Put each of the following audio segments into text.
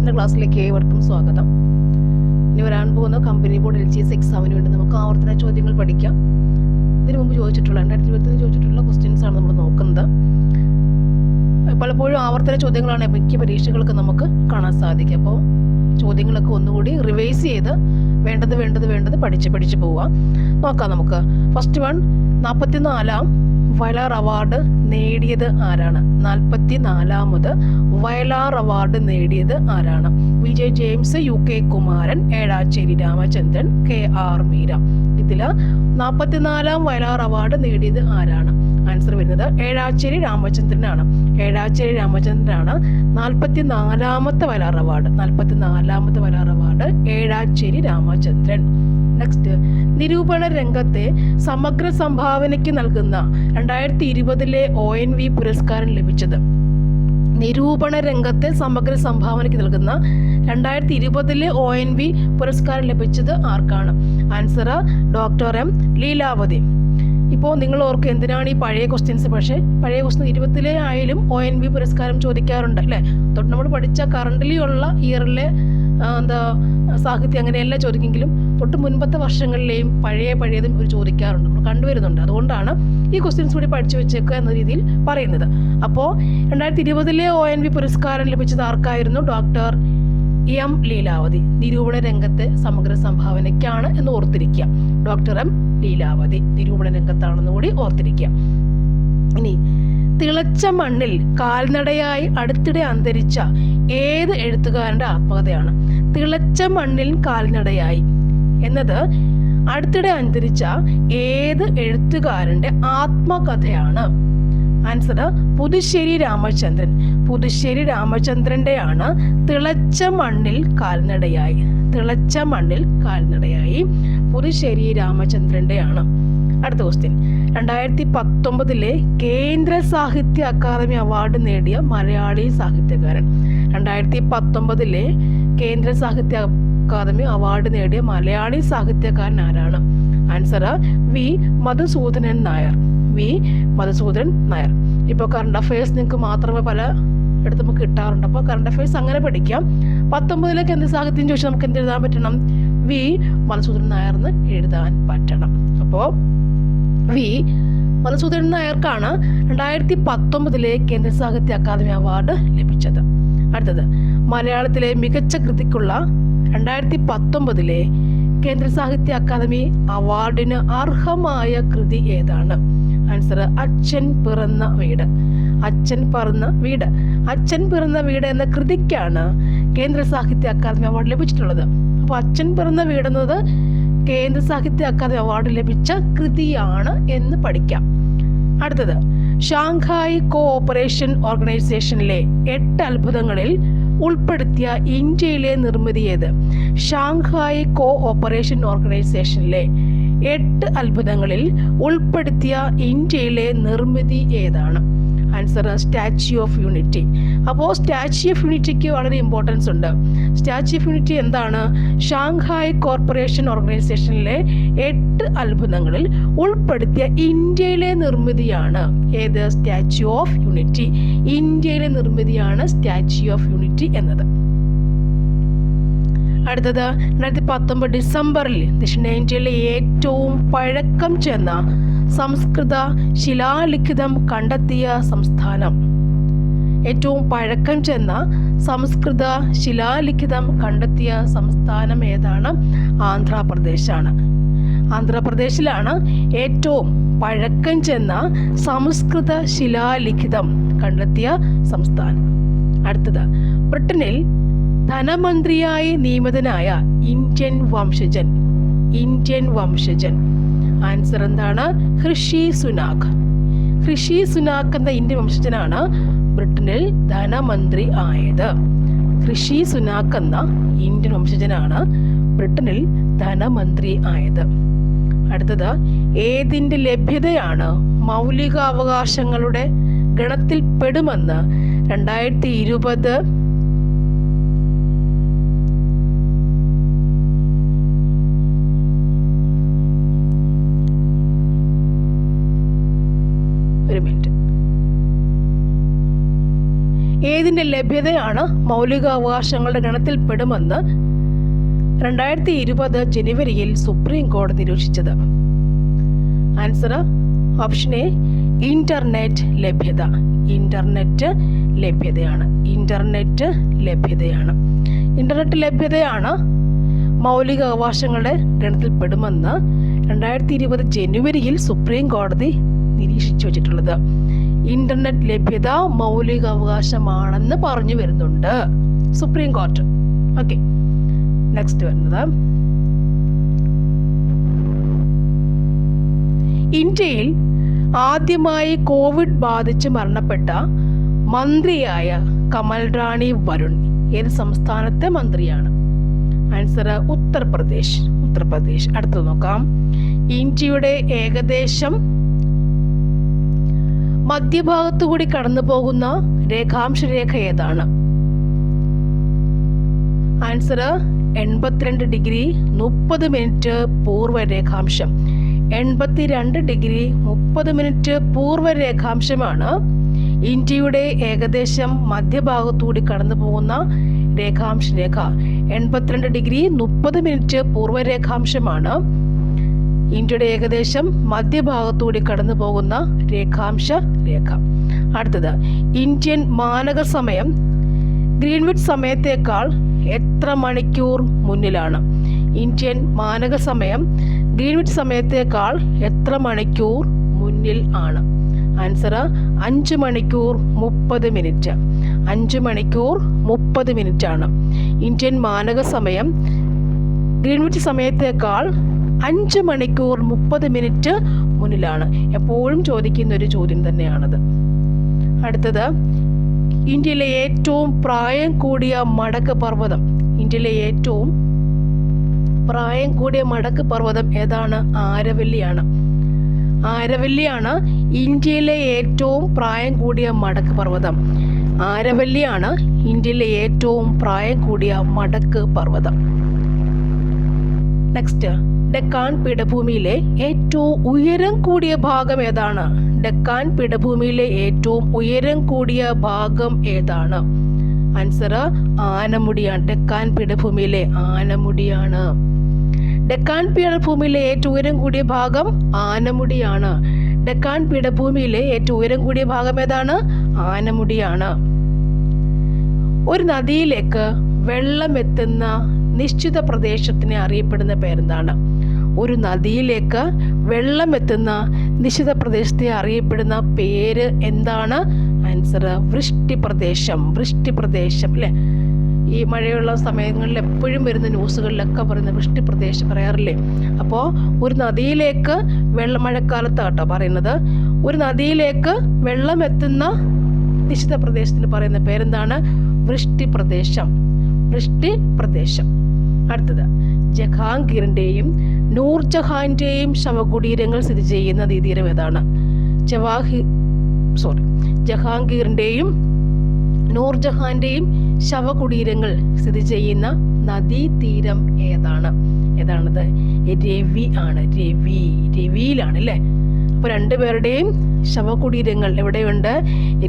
ക്ലാസ്സിൻ്റെ ക്ലാസ്സിലേക്ക് ഏവർക്കും സ്വാഗതം. ഇനി വരാൻ പോകുന്ന കമ്പനി ബോർഡ് LGS എക്സാമിന് വേണ്ടി നമുക്ക് ആവർത്തന ചോദ്യങ്ങൾ പഠിക്കാം. ഇതിനു മുമ്പ് ചോദിച്ചിട്ടുള്ള 2020 ചോദിച്ചിട്ടുള്ള ക്വസ്റ്റ്യൻസ് ആണ് നമ്മൾ നോക്കുന്നത്. പലപ്പോഴും ആവർത്തന ചോദ്യങ്ങളാണ് മിക്ക പരീക്ഷകൾക്ക് നമുക്ക് കാണാൻ സാധിക്കുക. അപ്പോൾ ചോദ്യങ്ങളൊക്കെ ഒന്നുകൂടി റിവൈസ് ചെയ്ത് വേണ്ടത് പഠിച്ച് പോവുക. നോക്കാം നമുക്ക്. ഫസ്റ്റ് വൺ, 44ാം വയലാർ അവാർഡ് നേടിയത് ആരാണ്? 44ാമത് വയലാർ അവാർഡ് നേടിയത് ആരാണ്? VJ James, UK Kumaran, Ezhacheri Ramachandran, KR Meera. ഇതിൽ 44ാം വയലാർ അവാർഡ് നേടിയത് ആരാണ്? ആൻസർ വരുന്നത് ഏഴാച്ചേരി രാമചന്ദ്രനാണ്. ഏഴാച്ചേരി രാമചന്ദ്രനാണ് 44ാമത്തെ വയലാർ അവാർഡ്. 44ാമത്തെ വയലാർ അവാർഡ് ഏഴാച്ചേരി രാമചന്ദ്രൻ. നെക്സ്റ്റ്, നിരൂപണ രംഗത്തെ സമഗ്ര സംഭാവനയ്ക്ക് നൽകുന്ന 2020 ONV പുരസ്കാരം ലഭിച്ചത്? നിരൂപണ രംഗത്തെ സമഗ്ര സംഭാവനയ്ക്ക് നൽകുന്ന 2020 ONV പുരസ്കാരം ലഭിച്ചത് ആർക്കാണ്? Answer doctor M Leelavathi. ഇപ്പോൾ നിങ്ങൾ ഓർക്കും എന്തിനാണ് ഈ പഴയ ക്വസ്റ്റ്യൻസ്? പക്ഷേ പഴയ ക്വസ്റ്റ്യൻ 20 ആയാലും ONV പുരസ്കാരം ചോദിക്കാറുണ്ട് അല്ലേ? തൊട്ട് നമ്മൾ പഠിച്ച കറണ്ട്ലി ഉള്ള ഇയറിലെ സാഹിത്യം അങ്ങനെയെല്ലാം ചോദിക്കെങ്കിലും തൊട്ട് മുൻപത്തെ വർഷങ്ങളിലെയും പഴയതും ഒരു ചോദിക്കാറുണ്ട്, നമ്മൾ കണ്ടുവരുന്നുണ്ട്. അതുകൊണ്ടാണ് ഈ ക്വസ്റ്റ്യൻസ് കൂടി പഠിച്ചു വെച്ചേക്കുക എന്ന രീതിയിൽ പറയുന്നത്. അപ്പോൾ 2020 ONV പുരസ്കാരം ലഭിച്ചത് ആർക്കായിരുന്നു? Doctor M Leelavathi. നിരൂപണ രംഗത്തെ സമഗ്ര സംഭാവനയ്ക്കാണ് എന്ന് ഓർത്തിരിക്കുക. ഡോക്ടർ M ലീലാവതി നിരൂപണ രംഗത്താണെന്ന് കൂടി ഓർത്തിരിക്കുക. ഇനി, തിളച്ച മണ്ണിൽ കാൽനടയായി അടുത്തിടെ അന്തരിച്ച ഏത് എഴുത്തുകാരൻ്റെ ആത്മകഥയാണ്? തിളച്ച മണ്ണിൽ കാൽനടയായി എന്നത് അടുത്തിടെ അന്തരിച്ച ഏത് എഴുത്തുകാരൻ്റെ ആത്മകഥയാണ്? ആൻസർ പുതുശ്ശേരി രാമചന്ദ്രൻ. പുതുശ്ശേരി രാമചന്ദ്രൻ്റെയാണ് തിളച്ച മണ്ണിൽ കാൽനടയായി. തിളച്ച മണ്ണിൽ കാൽനടയായി പുതുശ്ശേരി രാമചന്ദ്രൻ്റെയാണ്. അടുത്ത ക്വസ്റ്റ്യൻ, 2019 കേന്ദ്ര സാഹിത്യ അക്കാദമി അവാർഡ് നേടിയ മലയാളി സാഹിത്യകാരൻ. 2019 കേന്ദ്ര സാഹിത്യ അക്കാദമി അവാർഡ് നേടിയ മലയാളി സാഹിത്യകാരൻ ആരാണ്? Answer V Madhusoodanan Nair. V Madhusoodanan Nair. ഇപ്പോൾ കറണ്ട് അഫയേഴ്സ് നിങ്ങൾക്ക് മാത്രമേ പല എടുത്ത് നമുക്ക് കിട്ടാറുണ്ട്. അപ്പോൾ കറണ്ട് അഫയേഴ്സ് അങ്ങനെ പഠിക്കാം. 19 കേന്ദ്ര സാഹിത്യം ചോദിച്ചാൽ നമുക്ക് എന്ത് എഴുതാൻ പറ്റണം? V മധുസൂദനൻ നായർ എന്ന് എഴുതാൻ പറ്റണം. അപ്പോൾ V മധുസൂദനൻ നായർക്കാണ് 2019 കേന്ദ്ര സാഹിത്യ അക്കാദമി അവാർഡ് ലഭിച്ചത്. അടുത്തത്, മലയാളത്തിലെ മികച്ച കൃതിക്കുള്ള 2019 കേന്ദ്ര സാഹിത്യ അക്കാദമി അവാർഡിന് അർഹമായ കൃതി ഏതാണ്? ആൻസർ അച്ഛൻ പിറന്ന വീട്. അച്ഛൻ പിറന്ന വീട്. അച്ഛൻ പിറന്ന വീട് എന്ന കൃതിക്കാണ് കേന്ദ്ര സാഹിത്യ അക്കാദമി അവാർഡ് ലഭിച്ചിട്ടുള്ളത്. അപ്പോൾ അച്ഛൻ പിറന്ന വീട് എന്നത് കേന്ദ്ര സാഹിത്യ അക്കാദമി അവാർഡ് ലഭിച്ച കൃതിയാണ് എന്ന് പഠിക്കാം. അടുത്തത്, ഷാങ്ഹായ് കോഓപ്പറേഷൻ ഓർഗനൈസേഷനിലെ 8 അത്ഭുതങ്ങളിൽ ഉൾപ്പെടുത്തിയ ഇന്ത്യയിലെ നിർമ്മിതി ഏത്? ഷാങ്ഹായ് കോഓപ്പറേഷൻ ഓർഗനൈസേഷനിലെ 8 അത്ഭുതങ്ങളിൽ ഉൾപ്പെടുത്തിയ ഇന്ത്യയിലെ നിർമ്മിതി ഏതാണ്? Answer statue of unity. അപ്പോൾ സ്റ്റാച്യു ഓഫ് യൂണിറ്റിക്ക് വളരെ ഇമ്പോർട്ടൻസ് ഉണ്ട്. സ്റ്റാച്യു ഓഫ് യൂണിറ്റി എന്താണ്? ഷാങ്ഹായ് കോർപ്പറേഷൻ ഓർഗനൈസേഷനിലെ 8 അത്ഭുതങ്ങളിൽ ഉൾപ്പെടുത്തിയ ഇന്ത്യയിലെ നിർമ്മിതിയാണ് ഏത്? Statue of unity. ഇന്ത്യയിലെ നിർമ്മിതിയാണ് സ്റ്റാച്യു ഓഫ് യൂണിറ്റി എന്നത്. അടുത്തത്, 2019 ഡിസംബറിൽ ദക്ഷിണേന്ത്യയിലെ ഏറ്റവും പഴക്കം ചെന്ന സംസ്കൃത ശിലാലിഖിതം കണ്ടെത്തിയ സംസ്ഥാനം. ഏറ്റവും പഴക്കം ചെന്ന സംസ്കൃത ശിലാലിഖിതം കണ്ടെത്തിയ സംസ്ഥാനം ഏതാണ്? ആന്ധ്രാപ്രദേശാണ്. ആന്ധ്രാപ്രദേശിലാണ് ഏറ്റവും പഴക്കം ചെന്ന സംസ്കൃത ശിലാലിഖിതം കണ്ടെത്തിയ സംസ്ഥാനം. അടുത്തത്, ബ്രിട്ടനിൽ ധനമന്ത്രിയായി നിയമിതനായ ഇന്ത്യൻ വംശജൻ. ആൻസർ എന്താണ്? ഋഷി സുനാക്. ഋഷി സുനാക് എന്ന ഇന്ത്യൻ വംശജനാണ് ബ്രിട്ടനിൽ ധനമന്ത്രി ആയത്. ഋഷി സുനാക് എന്ന ഇന്ത്യൻ വംശജനാണ് ബ്രിട്ടനിൽ ധനമന്ത്രി ആയത്. അടുത്തത്, ഏതിൻ്റെ ലഭ്യതയാണ് മൗലികാവകാശങ്ങളുടെ ഗണത്തിൽ പെടുമെന്ന് 2020 ഇതിൻ്റെ ലഭ്യതയാണ് മൗലികാവകാശങ്ങളുടെ ഗണത്തിൽപ്പെടുമെന്ന് 2020 ജനുവരിയിൽ സുപ്രീം കോടതി നിരീക്ഷിച്ചത്. ആൻസർ ഓപ്ഷൻ എ, ഇന്റർനെറ്റ് ലഭ്യത. ഇന്റർനെറ്റ് ലഭ്യതയാണ്. ഇന്റർനെറ്റ് ലഭ്യതയാണ് മൗലിക അവകാശങ്ങളുടെ ഗണത്തിൽപ്പെടുമെന്ന് 2020 ജനുവരിയിൽ സുപ്രീം കോടതി നിരീക്ഷിച്ചു വച്ചിട്ടുള്ളത്. ഇന്റർനെറ്റ് ലഭ്യത മൗലിക അവകാശമാണെന്ന് പറഞ്ഞു വരുന്നുണ്ട് സുപ്രീം കോർട്ട്. ഓക്കെ, നെക്സ്റ്റ് വരുന്നത് ഇന്ത്യയിൽ ആദ്യമായി കോവിഡ് ബാധിച്ച് മരണപ്പെട്ട മന്ത്രിയായ കമൽ റാണി വരുൺ ഏത് സംസ്ഥാനത്തെ മന്ത്രിയാണ്? ആൻസർ ഉത്തർപ്രദേശ്. അടുത്തത് നോക്കാം. ഇന്ത്യയുടെ ഏകദേശം മധ്യഭാഗത്തുകൂടി കടന്നു പോകുന്ന രേഖാംശ രേഖ ഏതാണ്? ആൻസർ 82 ഡിഗ്രി 30 മിനിറ്റ് പൂർവ്വ രേഖാംശം. 82 ഡിഗ്രി 30 മിനിറ്റ് പൂർവ്വ രേഖാംശമാണ് ഇന്ത്യയുടെ ഏകദേശം മധ്യഭാഗത്തുകൂടി കടന്നു പോകുന്ന രേഖാംശ രേഖ. 82 ഡിഗ്രി 30 മിനിറ്റ് പൂർവ്വ രേഖാംശമാണ് ഇന്ത്യയുടെ ഏകദേശം മധ്യഭാഗത്തുകൂടി കടന്നു പോകുന്ന രേഖാംശ രേഖ. അടുത്തത്, ഇന്ത്യൻ മാനക സമയം ഗ്രീൻവിച്ച് സമയത്തേക്കാൾ എത്ര മണിക്കൂർ മുന്നിലാണ്? ഇന്ത്യൻ മാനക സമയം ഗ്രീൻവിച്ച് സമയത്തേക്കാൾ എത്ര മണിക്കൂർ മുന്നിൽ ആണ്? ആൻസർ 5 മണിക്കൂർ 30 മിനിറ്റ്. 5 മണിക്കൂർ 30 മിനിറ്റ് ആണ് ഇന്ത്യൻ മാനക സമയം ഗ്രീൻവിച്ച് സമയത്തേക്കാൾ 5 മണിക്കൂർ 30 മിനിറ്റ് മുന്നിലാണ്. എപ്പോഴും ചോദിക്കുന്ന ഒരു ചോദ്യം തന്നെയാണത്. അടുത്തത്, ഇന്ത്യയിലെ ഏറ്റവും പ്രായം കൂടിയ മടക്ക് പർവ്വതം. ഇന്ത്യയിലെ ഏറ്റവും പ്രായം കൂടിയ മടക്ക് പർവ്വതം ഏതാണ്? ആരവല്ലിയാണ്. ഇന്ത്യയിലെ ഏറ്റവും പ്രായം കൂടിയ മടക്ക് പർവ്വതം. ആരവല്ലിയാണ് ഇന്ത്യയിലെ ഏറ്റവും പ്രായം കൂടിയ മടക്ക് പർവ്വതം. നെക്സ്റ്റ്, ഡെക്കാൻ പീഠഭൂമിയിലെ ഏറ്റവും ഉയരം കൂടിയ ഭാഗം ഏതാണ്? ഡെക്കാൻ പീഠഭൂമിയിലെ ഏറ്റവും ഉയരം കൂടിയ ഭാഗം ഏതാണ്? ആൻസർ ആനമുടിയാണ്. ഡെക്കാൻ പീഠഭൂമിയിലെ ആനമുടിയാണ്. ഡെക്കാൻ പീഠഭൂമിയിലെ ഏറ്റവും ഉയരം കൂടിയ ഭാഗം ആനമുടിയാണ്. ഡെക്കാൻ പീഠഭൂമിയിലെ ഏറ്റവും ഉയരം കൂടിയ ഭാഗം ഏതാണ്? ആനമുടിയാണ്. ഒരു നദിയിലേക്ക് വെള്ളമെത്തുന്ന നിശ്ചിത പ്രദേശത്തിനെ അറിയപ്പെടുന്ന പേരെന്താണ്? ഒരു നദിയിലേക്ക് വെള്ളമെത്തുന്ന നിശ്ചിത പ്രദേശത്തെ അറിയപ്പെടുന്ന പേര് എന്താണ്? ആൻസർ വൃഷ്ടിപ്രദേശം. അല്ലേ? ഈ മഴയുള്ള സമയങ്ങളിൽ എപ്പോഴും വരുന്ന ന്യൂസുകളിലൊക്കെ പറയുന്ന വൃഷ്ടിപ്രദേശം പറയാറില്ലേ? അപ്പോൾ ഒരു നദിയിലേക്ക് മഴക്കാലത്താട്ടോ പറയുന്നത്. ഒരു നദിയിലേക്ക് വെള്ളമെത്തുന്ന നിശ്ചിത പ്രദേശത്തിന് പറയുന്ന പേരെന്താണ്? വൃഷ്ടിപ്രദേശം. അടുത്തത്, ജഹാംഗീറിന്റെയും നൂർജഹാന്റെയും ശവകുടീരങ്ങൾ സ്ഥിതി ചെയ്യുന്ന നദീതീരം ഏതാണ്? ജഹാംഗീറിന്റെയും നൂർജഹാന്റെയും ശവകുടീരങ്ങൾ സ്ഥിതി ചെയ്യുന്ന നദീതീരം ഏതാണത്? രവി ആണ്. രവിയിലാണ് അല്ലേ? അപ്പോൾ രണ്ടുപേരുടെയും ശവകുടീരങ്ങൾ എവിടെയുണ്ട്?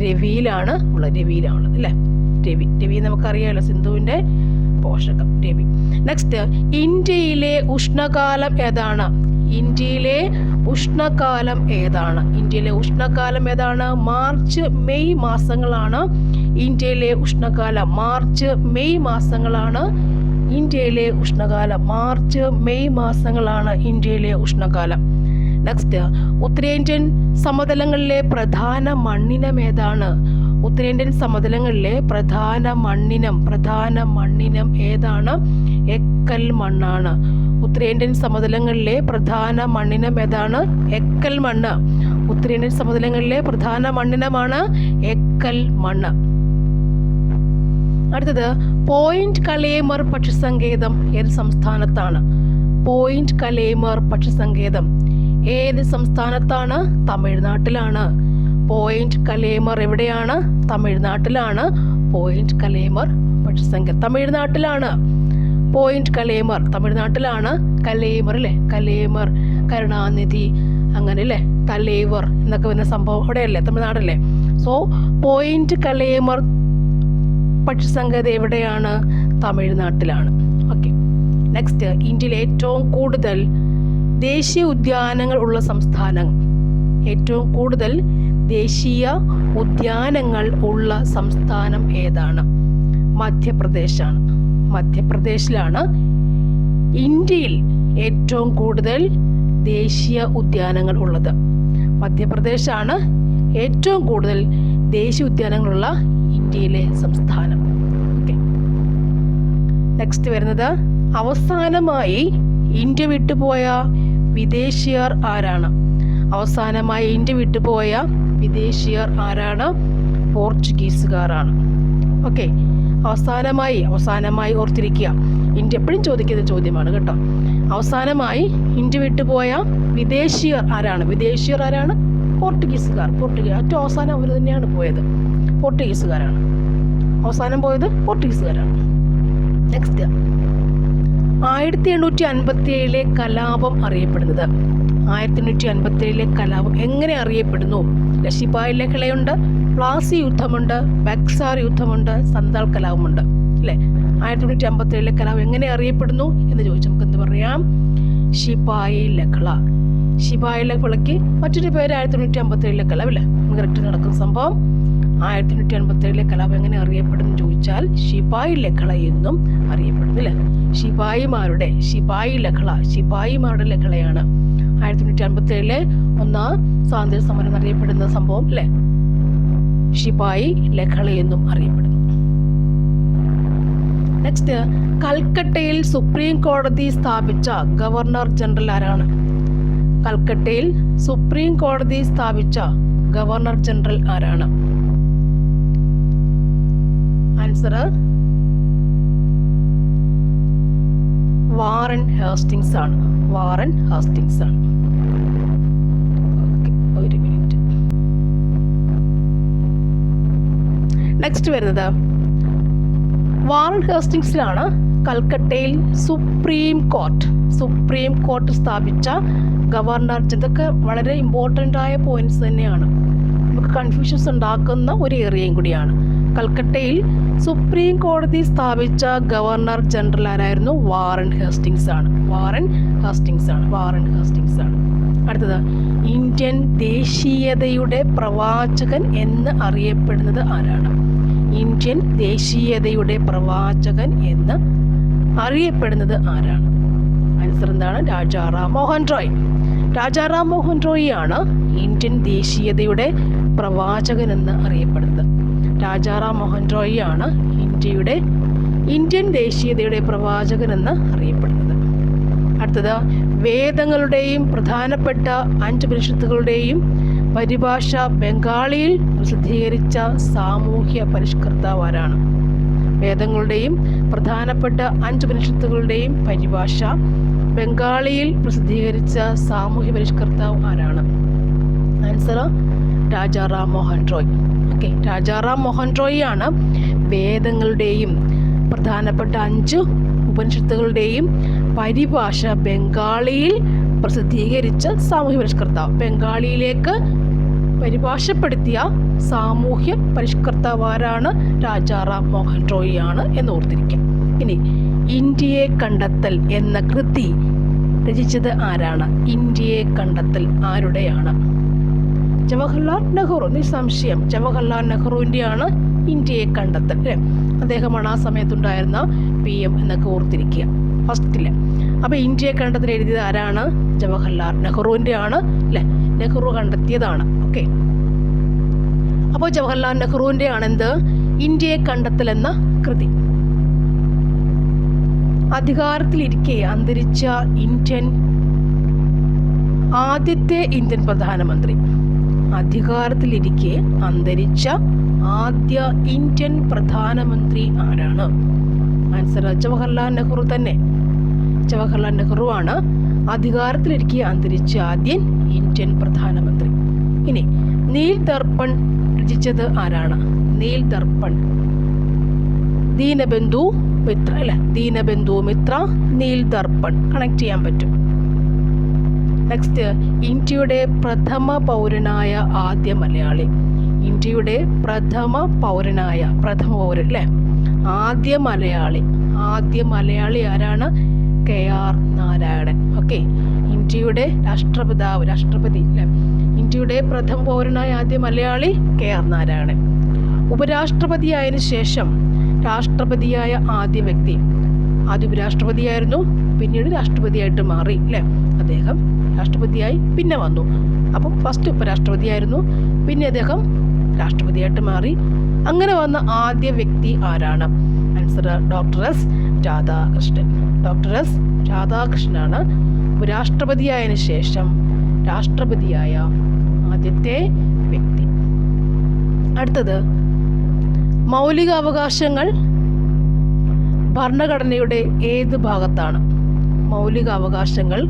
രവിയിലാണ് ഉള്ളത് അല്ലേ? രവി നമുക്കറിയാമല്ലോ, സിന്ധുവിന്റെ പോഷകം രവി. നെക്സ്റ്റ്, ഇന്ത്യയിലെ ഉഷ്ണകാലം ഏതാണ്? ഇന്ത്യയിലെ ഉഷ്ണകാലം ഏതാണ്? മാർച്ച് മെയ് മാസങ്ങളാണ് ഇന്ത്യയിലെ ഉഷ്ണകാലം. നെക്സ്റ്റ്, ഉത്തരേന്ത്യൻ സമതലങ്ങളിലെ പ്രധാന മണ്ണിനം ഏതാണ്? ഉത്തരേന്ത്യൻ സമതലങ്ങളിലെ പ്രധാന മണ്ണിനം ഏതാണ്? എക്കൽ മണ്ണാണ്. ഉത്തരേന്ത്യൻ സമതലങ്ങളിലെ പ്രധാന മണ്ണിനം ഏതാണ്? എക്കൽ മണ്ണ്. ഉത്തരേന്ത്യൻ സമതലങ്ങളിലെ പ്രധാന മണ്ണിനമാണ് എക്കൽ മണ്ണ്. അടുത്തത്, പോയിന്റ് കലേമർ പക്ഷിസങ്കേതം ഏത് സംസ്ഥാനത്താണ്? പോയിന്റ് കലേമർ പക്ഷിസങ്കേതം ഏത് സംസ്ഥാനത്താണ്? തമിഴ്നാട്ടിലാണ്. പോയിന്റ് കലേമർ എവിടെയാണ്? തമിഴ്നാട്ടിലാണ്. പോയിന്റ് കലേമർ പക്ഷിസങ്കേതം തമിഴ്നാട്ടിലാണ്. കലേമർ അല്ലേ? കലേമർ, കരുണാനിധി, അങ്ങനെ അല്ലേ? തലേവർ എന്നൊക്കെ വരുന്ന സംഭവം അവിടെയല്ലേ? തമിഴ്നാടല്ലേ? സോ പോയിന്റ് കലേമർ പക്ഷി സങ്കേതം എവിടെയാണ്? തമിഴ്നാട്ടിലാണ്. ഓക്കെ. നെക്സ്റ്റ്, ഇന്ത്യയിൽ ഏറ്റവും കൂടുതൽ ദേശീയ ഉദ്യാനങ്ങൾ ഉള്ള സംസ്ഥാനം. ഏറ്റവും കൂടുതൽ ദേശീയ ഉദ്യാനങ്ങൾ ഉള്ള സംസ്ഥാനം ഏതാണ്? മധ്യപ്രദേശാണ്. മധ്യപ്രദേശിലാണ് ഇന്ത്യയിൽ ഏറ്റവും കൂടുതൽ ദേശീയ ഉദ്യാനങ്ങൾ ഉള്ളത്. മധ്യപ്രദേശാണ് ഏറ്റവും കൂടുതൽ ദേശീയ ഉദ്യാനങ്ങളുള്ള ഇന്ത്യയിലെ സംസ്ഥാനം. ഓക്കെ. നെക്സ്റ്റ് വരുന്നത്, അവസാനമായി ഇന്ത്യ വിട്ടുപോയ വിദേശീയർ ആരാണ്? അവസാനമായി ഇന്ത്യ വിട്ടുപോയ വിദേശീയർ ആരാണ്? പോർച്ചുഗീസുകാരാണ്. ഓക്കെ. അവസാനമായി ഓർത്തിരിക്കുക. ഇന്ത്യ എപ്പോഴും ചോദിക്കുന്ന ചോദ്യമാണ് കേട്ടോ. അവസാനമായി ഇന്ത്യ വിട്ടുപോയ വിദേശീയർ ആരാണ്? വിദേശീയർ ആരാണ്? പോർട്ടുഗീസുകാർ. ഏറ്റവും അവസാനം അവർ തന്നെയാണ് പോയത്. പോർട്ടുഗീസുകാരാണ്. അവസാനം പോയത് പോർട്ടുഗീസുകാരാണ്. നെക്സ്റ്റ്, 1857 കലാപം അറിയപ്പെടുന്നത്. 1857 കലാപം എങ്ങനെ അറിയപ്പെടുന്നു? ശിപായി ലഹളയുണ്ട്, പ്ലാസി യുദ്ധമുണ്ട്, ബക്സാർ യുദ്ധമുണ്ട്, സന്താൾ കലാപമുണ്ട് അല്ലേ? 1857 കലാപം എങ്ങനെ അറിയപ്പെടുന്നു എന്ന് ചോദിച്ചാൽ നമുക്ക് എന്ത് പറയാം? ശിപായി ലഹള. ശിപായി ലഹളയ്ക്ക് മറ്റൊരു പേര് 1857 കലാപം അല്ലേ? കറക്റ്റ് നടക്കുന്ന സംഭവം. 1857 കലാപം എങ്ങനെ അറിയപ്പെടുന്നു ചോദിച്ചാൽ ശിപായി ലഹള എന്നും അറിയപ്പെടുന്നു അല്ലേ? ശിപായിമാരുടെ ലഹളയാണ് 1857 ഒന്നാം സ്വാതന്ത്ര്യ സമരം അറിയപ്പെടുന്ന സംഭവം അല്ലേ? ശിപായി ലഹള എന്നും അറിയപ്പെടുന്നു. നെക്സ്റ്റ്, കൽക്കട്ടയിൽ സുപ്രീം കോടതി സ്ഥാപിച്ച ഗവർണർ ജനറൽ ആരാണ്? കൽക്കട്ടയിൽ സുപ്രീം കോടതി സ്ഥാപിച്ച ഗവർണർ ജനറൽ ആരാണ്? ആൻസർ വാറൻ ഹേസ്റ്റിങ്സ് ആണ്. ഒരു മിനിറ്റ്. നെക്സ്റ്റ് വരുന്നത്, വാറൻ ഹേസ്റ്റിങ്സിലാണ് കൽക്കട്ടയിൽ സുപ്രീം കോർട്ട് സ്ഥാപിച്ച ഗവർണർ. ഇതൊക്കെ വളരെ ഇമ്പോർട്ടൻ്റ് ആയ പോയിന്റ്സ് തന്നെയാണ്. നമുക്ക് കൺഫ്യൂഷൻസ് ഉണ്ടാക്കുന്ന ഒരു ഏരിയയും കൂടിയാണ്. കൽക്കട്ടയിൽ സുപ്രീം കോടതി സ്ഥാപിച്ച ഗവർണർ ജനറൽ ആരായിരുന്നു? വാറൻ ഹേസ്റ്റിങ്സ് ആണ്. അടുത്തത്, ഇന്ത്യൻ ദേശീയതയുടെ പ്രവാചകൻ എന്ന് അറിയപ്പെടുന്നത് ആരാണ്? ഇന്ത്യൻ ദേശീയതയുടെ പ്രവാചകൻ എന്ന് അറിയപ്പെടുന്നത് ആരാണ്? ആൻസർ എന്താണ്? രാജാറാം മോഹൻ റോയ് ആണ് ഇന്ത്യൻ ദേശീയതയുടെ പ്രവാചകൻ എന്ന് അറിയപ്പെടുന്നത്. രാജാറാം മോഹൻ റോയ് ആണ് ഇന്ത്യൻ ദേശീയതയുടെ പ്രവാചകൻ എന്ന് അറിയപ്പെടുന്നത്. അടുത്തത്, വേദങ്ങളുടെയും പ്രധാനപ്പെട്ട 5 ഉപനിഷത്തുകളുടെയും പരിഭാഷ ബംഗാളിയിൽ പ്രസിദ്ധീകരിച്ച സാമൂഹ്യ പരിഷ്കർത്താവ് ആരാണ്? വേദങ്ങളുടെയും പ്രധാനപ്പെട്ട 5 ഉപനിഷത്തുകളുടെയും പരിഭാഷ ബംഗാളിയിൽ പ്രസിദ്ധീകരിച്ച സാമൂഹ്യ പരിഷ്കർത്താവ് ആരാണ്? ആൻസർ രാജാറാം മോഹൻ റോയ്. ഓക്കെ. രാജാറാം മോഹൻ റോയ് ആണ് വേദങ്ങളുടെയും പ്രധാനപ്പെട്ട 5 ഉപനിഷത്തുകളുടെയും പരിഭാഷ ബംഗാളിയിൽ പ്രസിദ്ധീകരിച്ച സാമൂഹ്യ പരിഷ്കർത്താവ്. ബംഗാളിയിലേക്ക് പരിഭാഷപ്പെടുത്തിയ സാമൂഹ്യ പരിഷ്കർത്താവ് ആരാണ്? രാജാറാം മോഹൻ റോയ് ആണ് എന്ന് ഓർത്തിരിക്കാം. ഇനി, ഇന്ത്യയെ കണ്ടെത്തൽ എന്ന കൃതി രചിച്ചത് ആരാണ്? ഇന്ത്യയെ കണ്ടെത്തൽ ആരുടെയാണ്? ജവഹർലാൽ നെഹ്റു. നിസ്സംശയം ജവഹർലാൽ നെഹ്റുവിൻ്റെയാണ് ഇന്ത്യയെ കണ്ടെത്തൽ അല്ലേ? അദ്ദേഹമാണ് ആ സമയത്തുണ്ടായിരുന്ന PM എന്നൊക്കെ ഓർത്തിരിക്കുക ഫസ്റ്റില്. അപ്പോൾ ഇന്ത്യയെ കണ്ടെത്തൽ എഴുതിയത് ആരാണ്? ജവഹർലാൽ നെഹ്റുവിൻ്റെ ആണ് അല്ലേ? നെഹ്റു കണ്ടെത്തിയതാണ്. ഓക്കെ. അപ്പോൾ ജവഹർലാൽ നെഹ്റുവിൻ്റെ ആണെന്ത്? ഇന്ത്യയെ കണ്ടെത്തൽ എന്ന കൃതി. അധികാരത്തിലിരിക്കെ അന്തരിച്ച ആദ്യത്തെ ഇന്ത്യൻ പ്രധാനമന്ത്രി. അധികാരത്തിലിരിക്കെ അന്തരിച്ച ആദ്യ ഇന്ത്യൻ പ്രധാനമന്ത്രി ആരാണ്? ആൻസർ ജവഹർലാൽ നെഹ്റു തന്നെ. ജവഹർലാൽ നെഹ്റു ആണ് അധികാരത്തിലിരിക്കെ അന്തരിച്ച ആദ്യ ഇന്ത്യൻ പ്രധാനമന്ത്രി. ഇനി, നീൽ ദർപ്പൺ രചിച്ചത് ആരാണ്? നീൽ ദർപ്പൺ ദീനബന്ധു മിത്ര അല്ലെ? ദീനബന്ധു മിത്ര, നീൽ ദർപ്പൺ കണക്ട് ചെയ്യാൻ പറ്റും. നെക്സ്റ്റ്, ഇന്ത്യയുടെ പ്രഥമ പൗരനായ ആദ്യ മലയാളി. ഇന്ത്യയുടെ പ്രഥമ പൗരൻ അല്ലേ? ആദ്യ മലയാളി ആരാണ്? KR നാരായണൻ. ഓക്കെ, ഇന്ത്യയുടെ രാഷ്ട്രപതി അല്ലേ? ഇന്ത്യയുടെ പ്രഥമ പൗരനായ ആദ്യ മലയാളി KR നാരായണൻ. ഉപരാഷ്ട്രപതിയായതിനു ശേഷം രാഷ്ട്രപതിയായ ആദ്യ വ്യക്തി, ആദ്യ ഉപരാഷ്ട്രപതിയായിരുന്നു, പിന്നീട് രാഷ്ട്രപതിയായിട്ട് മാറി അല്ലേ? അദ്ദേഹം രാഷ്ട്രപതിയായി പിന്നെ വന്നു. അപ്പം ഫസ്റ്റ് ഉപരാഷ്ട്രപതിയായിരുന്നു, പിന്നെ അദ്ദേഹം രാഷ്ട്രപതിയായിട്ട് മാറി. അങ്ങനെ വന്ന ആദ്യ വ്യക്തി ആരാണ്? ആൻസർ ഡോക്ടർ എസ് രാധാകൃഷ്ണനാണ് ഉപരാഷ്ട്രപതിയായതിനു ശേഷം രാഷ്ട്രപതിയായ ആദ്യത്തെ വ്യക്തി. അടുത്തത്, മൗലികാവകാശങ്ങൾ ഭരണഘടനയുടെ ഏത് ഭാഗത്താണ്? മൗലികാവകാശങ്ങൾ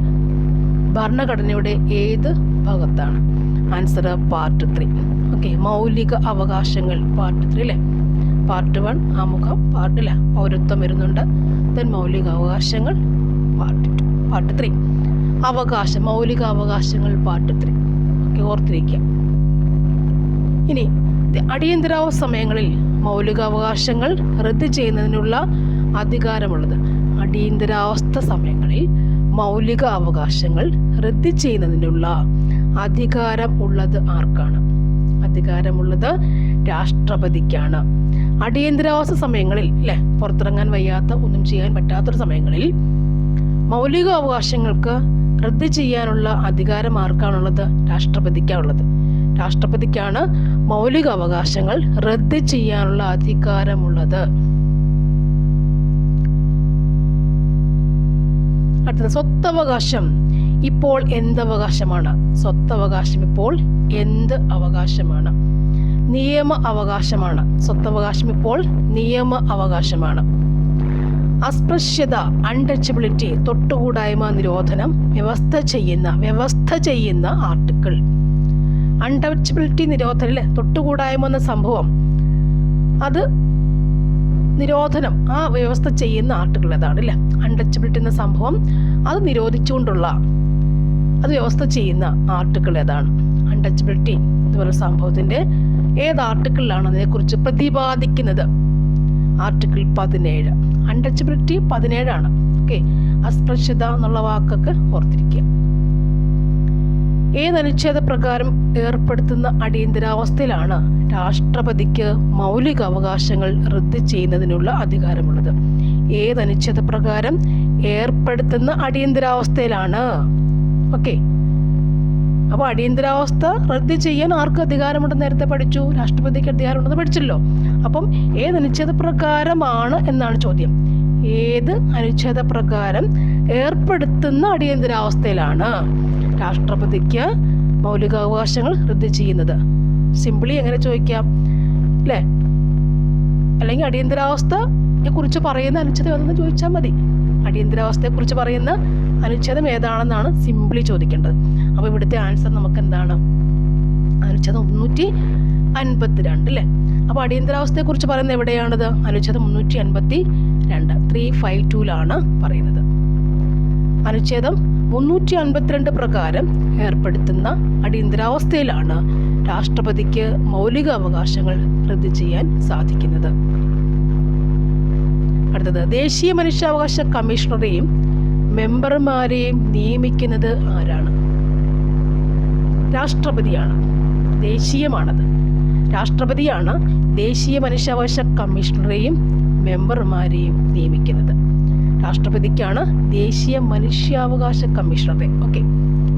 ഭരണഘടനയുടെ ഏത് ഭാഗത്താണ്? Answer part 3. ഓക്കെ, മൗലിക അവകാശങ്ങൾ പാർട്ട് 3 അല്ലേ? പാർട്ട് 1 ആമുഖം, പാർട്ട് അല്ല പൗരത്വം വരുന്നുണ്ട്, ദെൻ മൗലിക അവകാശങ്ങൾ പാർട്ട് 2, പാർട്ട് 3 മൗലിക അവകാശങ്ങൾ പാർട്ട് 3. ഓക്കെ, ഓർത്തിരിക്കുക. ഇനി അടിയന്തരാവസ്ഥ സമയങ്ങളിൽ മൗലികാവകാശങ്ങൾ റദ്ദ് ചെയ്യുന്നതിനുള്ള അധികാരമുള്ളത്. അടിയന്തരാവസ്ഥ സമയങ്ങളിൽ മൗലിക അവകാശങ്ങൾ റദ്ദ് ചെയ്യുന്നതിനുള്ള അധികാരം ഉള്ളത് ആർക്കാണ്? അധികാരമുള്ളത് രാഷ്ട്രപതിക്കാണ്. അടിയന്തരാവസ്ഥ സമയങ്ങളിൽ അല്ലേ, പുറത്തിറങ്ങാൻ വയ്യാത്ത, ഒന്നും ചെയ്യാൻ പറ്റാത്തൊരു സമയങ്ങളിൽ മൗലിക അവകാശങ്ങൾക്ക് റദ്ദ് ചെയ്യാനുള്ള അധികാരം ആർക്കാണുള്ളത്? രാഷ്ട്രപതിക്കാണുള്ളത്. രാഷ്ട്രപതിക്കാണ് മൗലിക അവകാശങ്ങൾ റദ്ദ് ചെയ്യാനുള്ള അധികാരമുള്ളത്. അടുത്തത്, സ്വത്തവകാശം ഇപ്പോൾ എന്തവകാശമാണ്? സ്വത്തവകാശം ഇപ്പോൾ എന്ത് അവകാശമാണ്? നിയമ അവകാശമാണ്. സ്വത്തവകാശം ഇപ്പോൾ നിയമ അവകാശമാണ്. അസ്പൃശ്യത, അൺടച്ചബിലിറ്റി, തൊട്ടുകൂടായ്മ നിരോധനം വ്യവസ്ഥ ചെയ്യുന്ന ആർട്ടിക്കിൾ. അൺടച്ചബിലിറ്റി നിരോധനം, തൊട്ടുകൂടായ്മ എന്ന സംഭവം, അത് നിരോധനം, ആ വ്യവസ്ഥ ചെയ്യുന്ന ആർട്ടിക്കിൾ ഏതാണ്? അല്ലേ, അൺടച്ചബിലിറ്റി എന്ന സംഭവം അത് നിരോധിച്ചുകൊണ്ടുള്ള, അത് വ്യവസ്ഥ ചെയ്യുന്ന ആർട്ടിക്കിൾ ഏതാണ്? അൺടച്ചബിലിറ്റി ഇതുപോലെ സംഭവത്തിന്റെ ഏത് ആർട്ടിക്കിളിലാണ് അതിനെക്കുറിച്ച് പ്രതിപാദിക്കുന്നത്? ആർട്ടിക്കിൾ 17. അൺടച്ചബിലിറ്റി 17 ആണ്. ഓക്കെ, അസ്പൃശ്യത എന്നുള്ള വാക്കൊക്കെ ഓർത്തിരിക്കുക. ഏത് അനുച്ഛേദ പ്രകാരം ഏർപ്പെടുത്തുന്ന അടിയന്തരാവസ്ഥയിലാണ് രാഷ്ട്രപതിക്ക് മൗലിക അവകാശങ്ങൾ റദ്ദ് ചെയ്യുന്നതിനുള്ള അധികാരമുള്ളത്? ഏത് അനുച്ഛേദ പ്രകാരം ഏർപ്പെടുത്തുന്ന അടിയന്തരാവസ്ഥയിലാണ്? ഓക്കെ, അപ്പോൾ അടിയന്തരാവസ്ഥ റദ്ദ് ചെയ്യാൻ ആർക്ക് അധികാരമുണ്ടെന്ന് നേരത്തെ പഠിച്ചു? രാഷ്ട്രപതിക്ക് അധികാരമുണ്ടെന്ന് പഠിച്ചല്ലോ. അപ്പം ഏത് അനുച്ഛേദ പ്രകാരമാണ് എന്നാണ് ചോദ്യം. ഏത് അനുച്ഛേദ പ്രകാരം ഏർപ്പെടുത്തുന്ന അടിയന്തരാവസ്ഥയിലാണ് രാഷ്ട്രപതിക്ക് മൗലികാവകാശങ്ങൾ റദ്ദ് ചെയ്യുന്നത്? സിംപിളി എങ്ങനെ ചോദിക്കാം അല്ലേ? അല്ലെങ്കിൽ അടിയന്തരാവസ്ഥയെ കുറിച്ച് പറയുന്ന അനുച്ഛേദം ഏതെന്ന് ചോദിച്ചാൽ മതി. അടിയന്തരാവസ്ഥയെ കുറിച്ച് പറയുന്ന അനുച്ഛേദം ഏതാണെന്നാണ് സിംപിളി ചോദിക്കേണ്ടത്. അപ്പോൾ ഇവിടുത്തെ ആൻസർ നമുക്ക് എന്താണ്? അനുച്ഛേദം 352 അല്ലേ? അപ്പോൾ അടിയന്തരാവസ്ഥയെ കുറിച്ച് പറയുന്നത് എവിടെയാണത്? അനുച്ഛേദം 352 352 പറയുന്നത്. അനുച്ഛേദം 352 പ്രകാരം ഏർപ്പെടുത്തുന്ന അടിയന്തരാവസ്ഥയിലാണ് രാഷ്ട്രപതിക്ക് മൗലിക അവകാശങ്ങൾ റദ്ദ് ചെയ്യാൻ സാധിക്കുന്നത്. അടുത്തത്, ദേശീയ മനുഷ്യാവകാശ കമ്മീഷണറെയും മെമ്പർമാരെയും നിയമിക്കുന്നത് ആരാണ്? രാഷ്ട്രപതിയാണ്. ദേശീയമാണത്. രാഷ്ട്രപതിയാണ് ദേശീയ മനുഷ്യാവകാശ കമ്മീഷണറെയും മെമ്പർമാരെയും നിയമിക്കുന്നത്. രാഷ്ട്രപതിക്കാണ് ദേശീയ മനുഷ്യാവകാശ കമ്മീഷണറെ. Okay,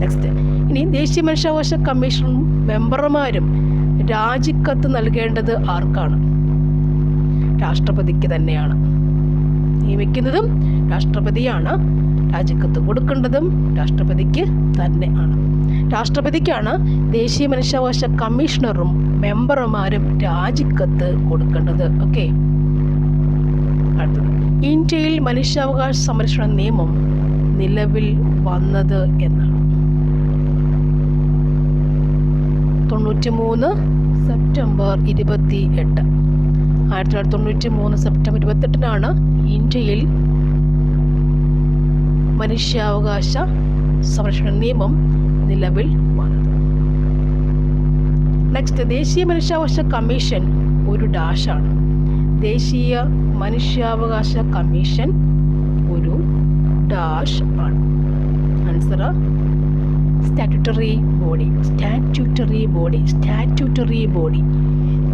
next. ഇനി ദേശീയ മനുഷ്യാവകാശ കമ്മീഷണറും മെമ്പർമാരും രാജിക്കത്ത് നൽകേണ്ടത് ആർക്കാണ്? രാഷ്ട്രപതിക്ക് തന്നെയാണ്. നിയമിക്കുന്നതും രാഷ്ട്രപതിയാണ്, രാജിക്കത്ത് കൊടുക്കേണ്ടതും രാഷ്ട്രപതിക്ക് തന്നെയാണ്. രാഷ്ട്രപതിക്കാണ് ദേശീയ മനുഷ്യാവകാശ കമ്മീഷണറും മെമ്പർമാരും രാജിക്കത്ത് കൊടുക്കേണ്ടത്. ഓക്കെ, അടുത്തത്, ഇന്ത്യയിൽ മനുഷ്യാവകാശ സംരക്ഷണ നിയമം നിലവിൽ വന്നത് എന്നാണ്? 93 സെപ്റ്റംബർ 28. 1993 സെപ്റ്റംബർ 28 ഇന്ത്യയിൽ മനുഷ്യാവകാശ സംരക്ഷണ നിയമം നിലവിൽ വന്നത്. നെക്സ്റ്റ്, ദേശീയ മനുഷ്യാവകാശ കമ്മീഷൻ ഒരു ഡാഷാണ്. ദേശീയ മനുഷ്യാവകാശ കമ്മീഷൻ ഒരു ഡാഷ് ആണ്. Answer statutory body.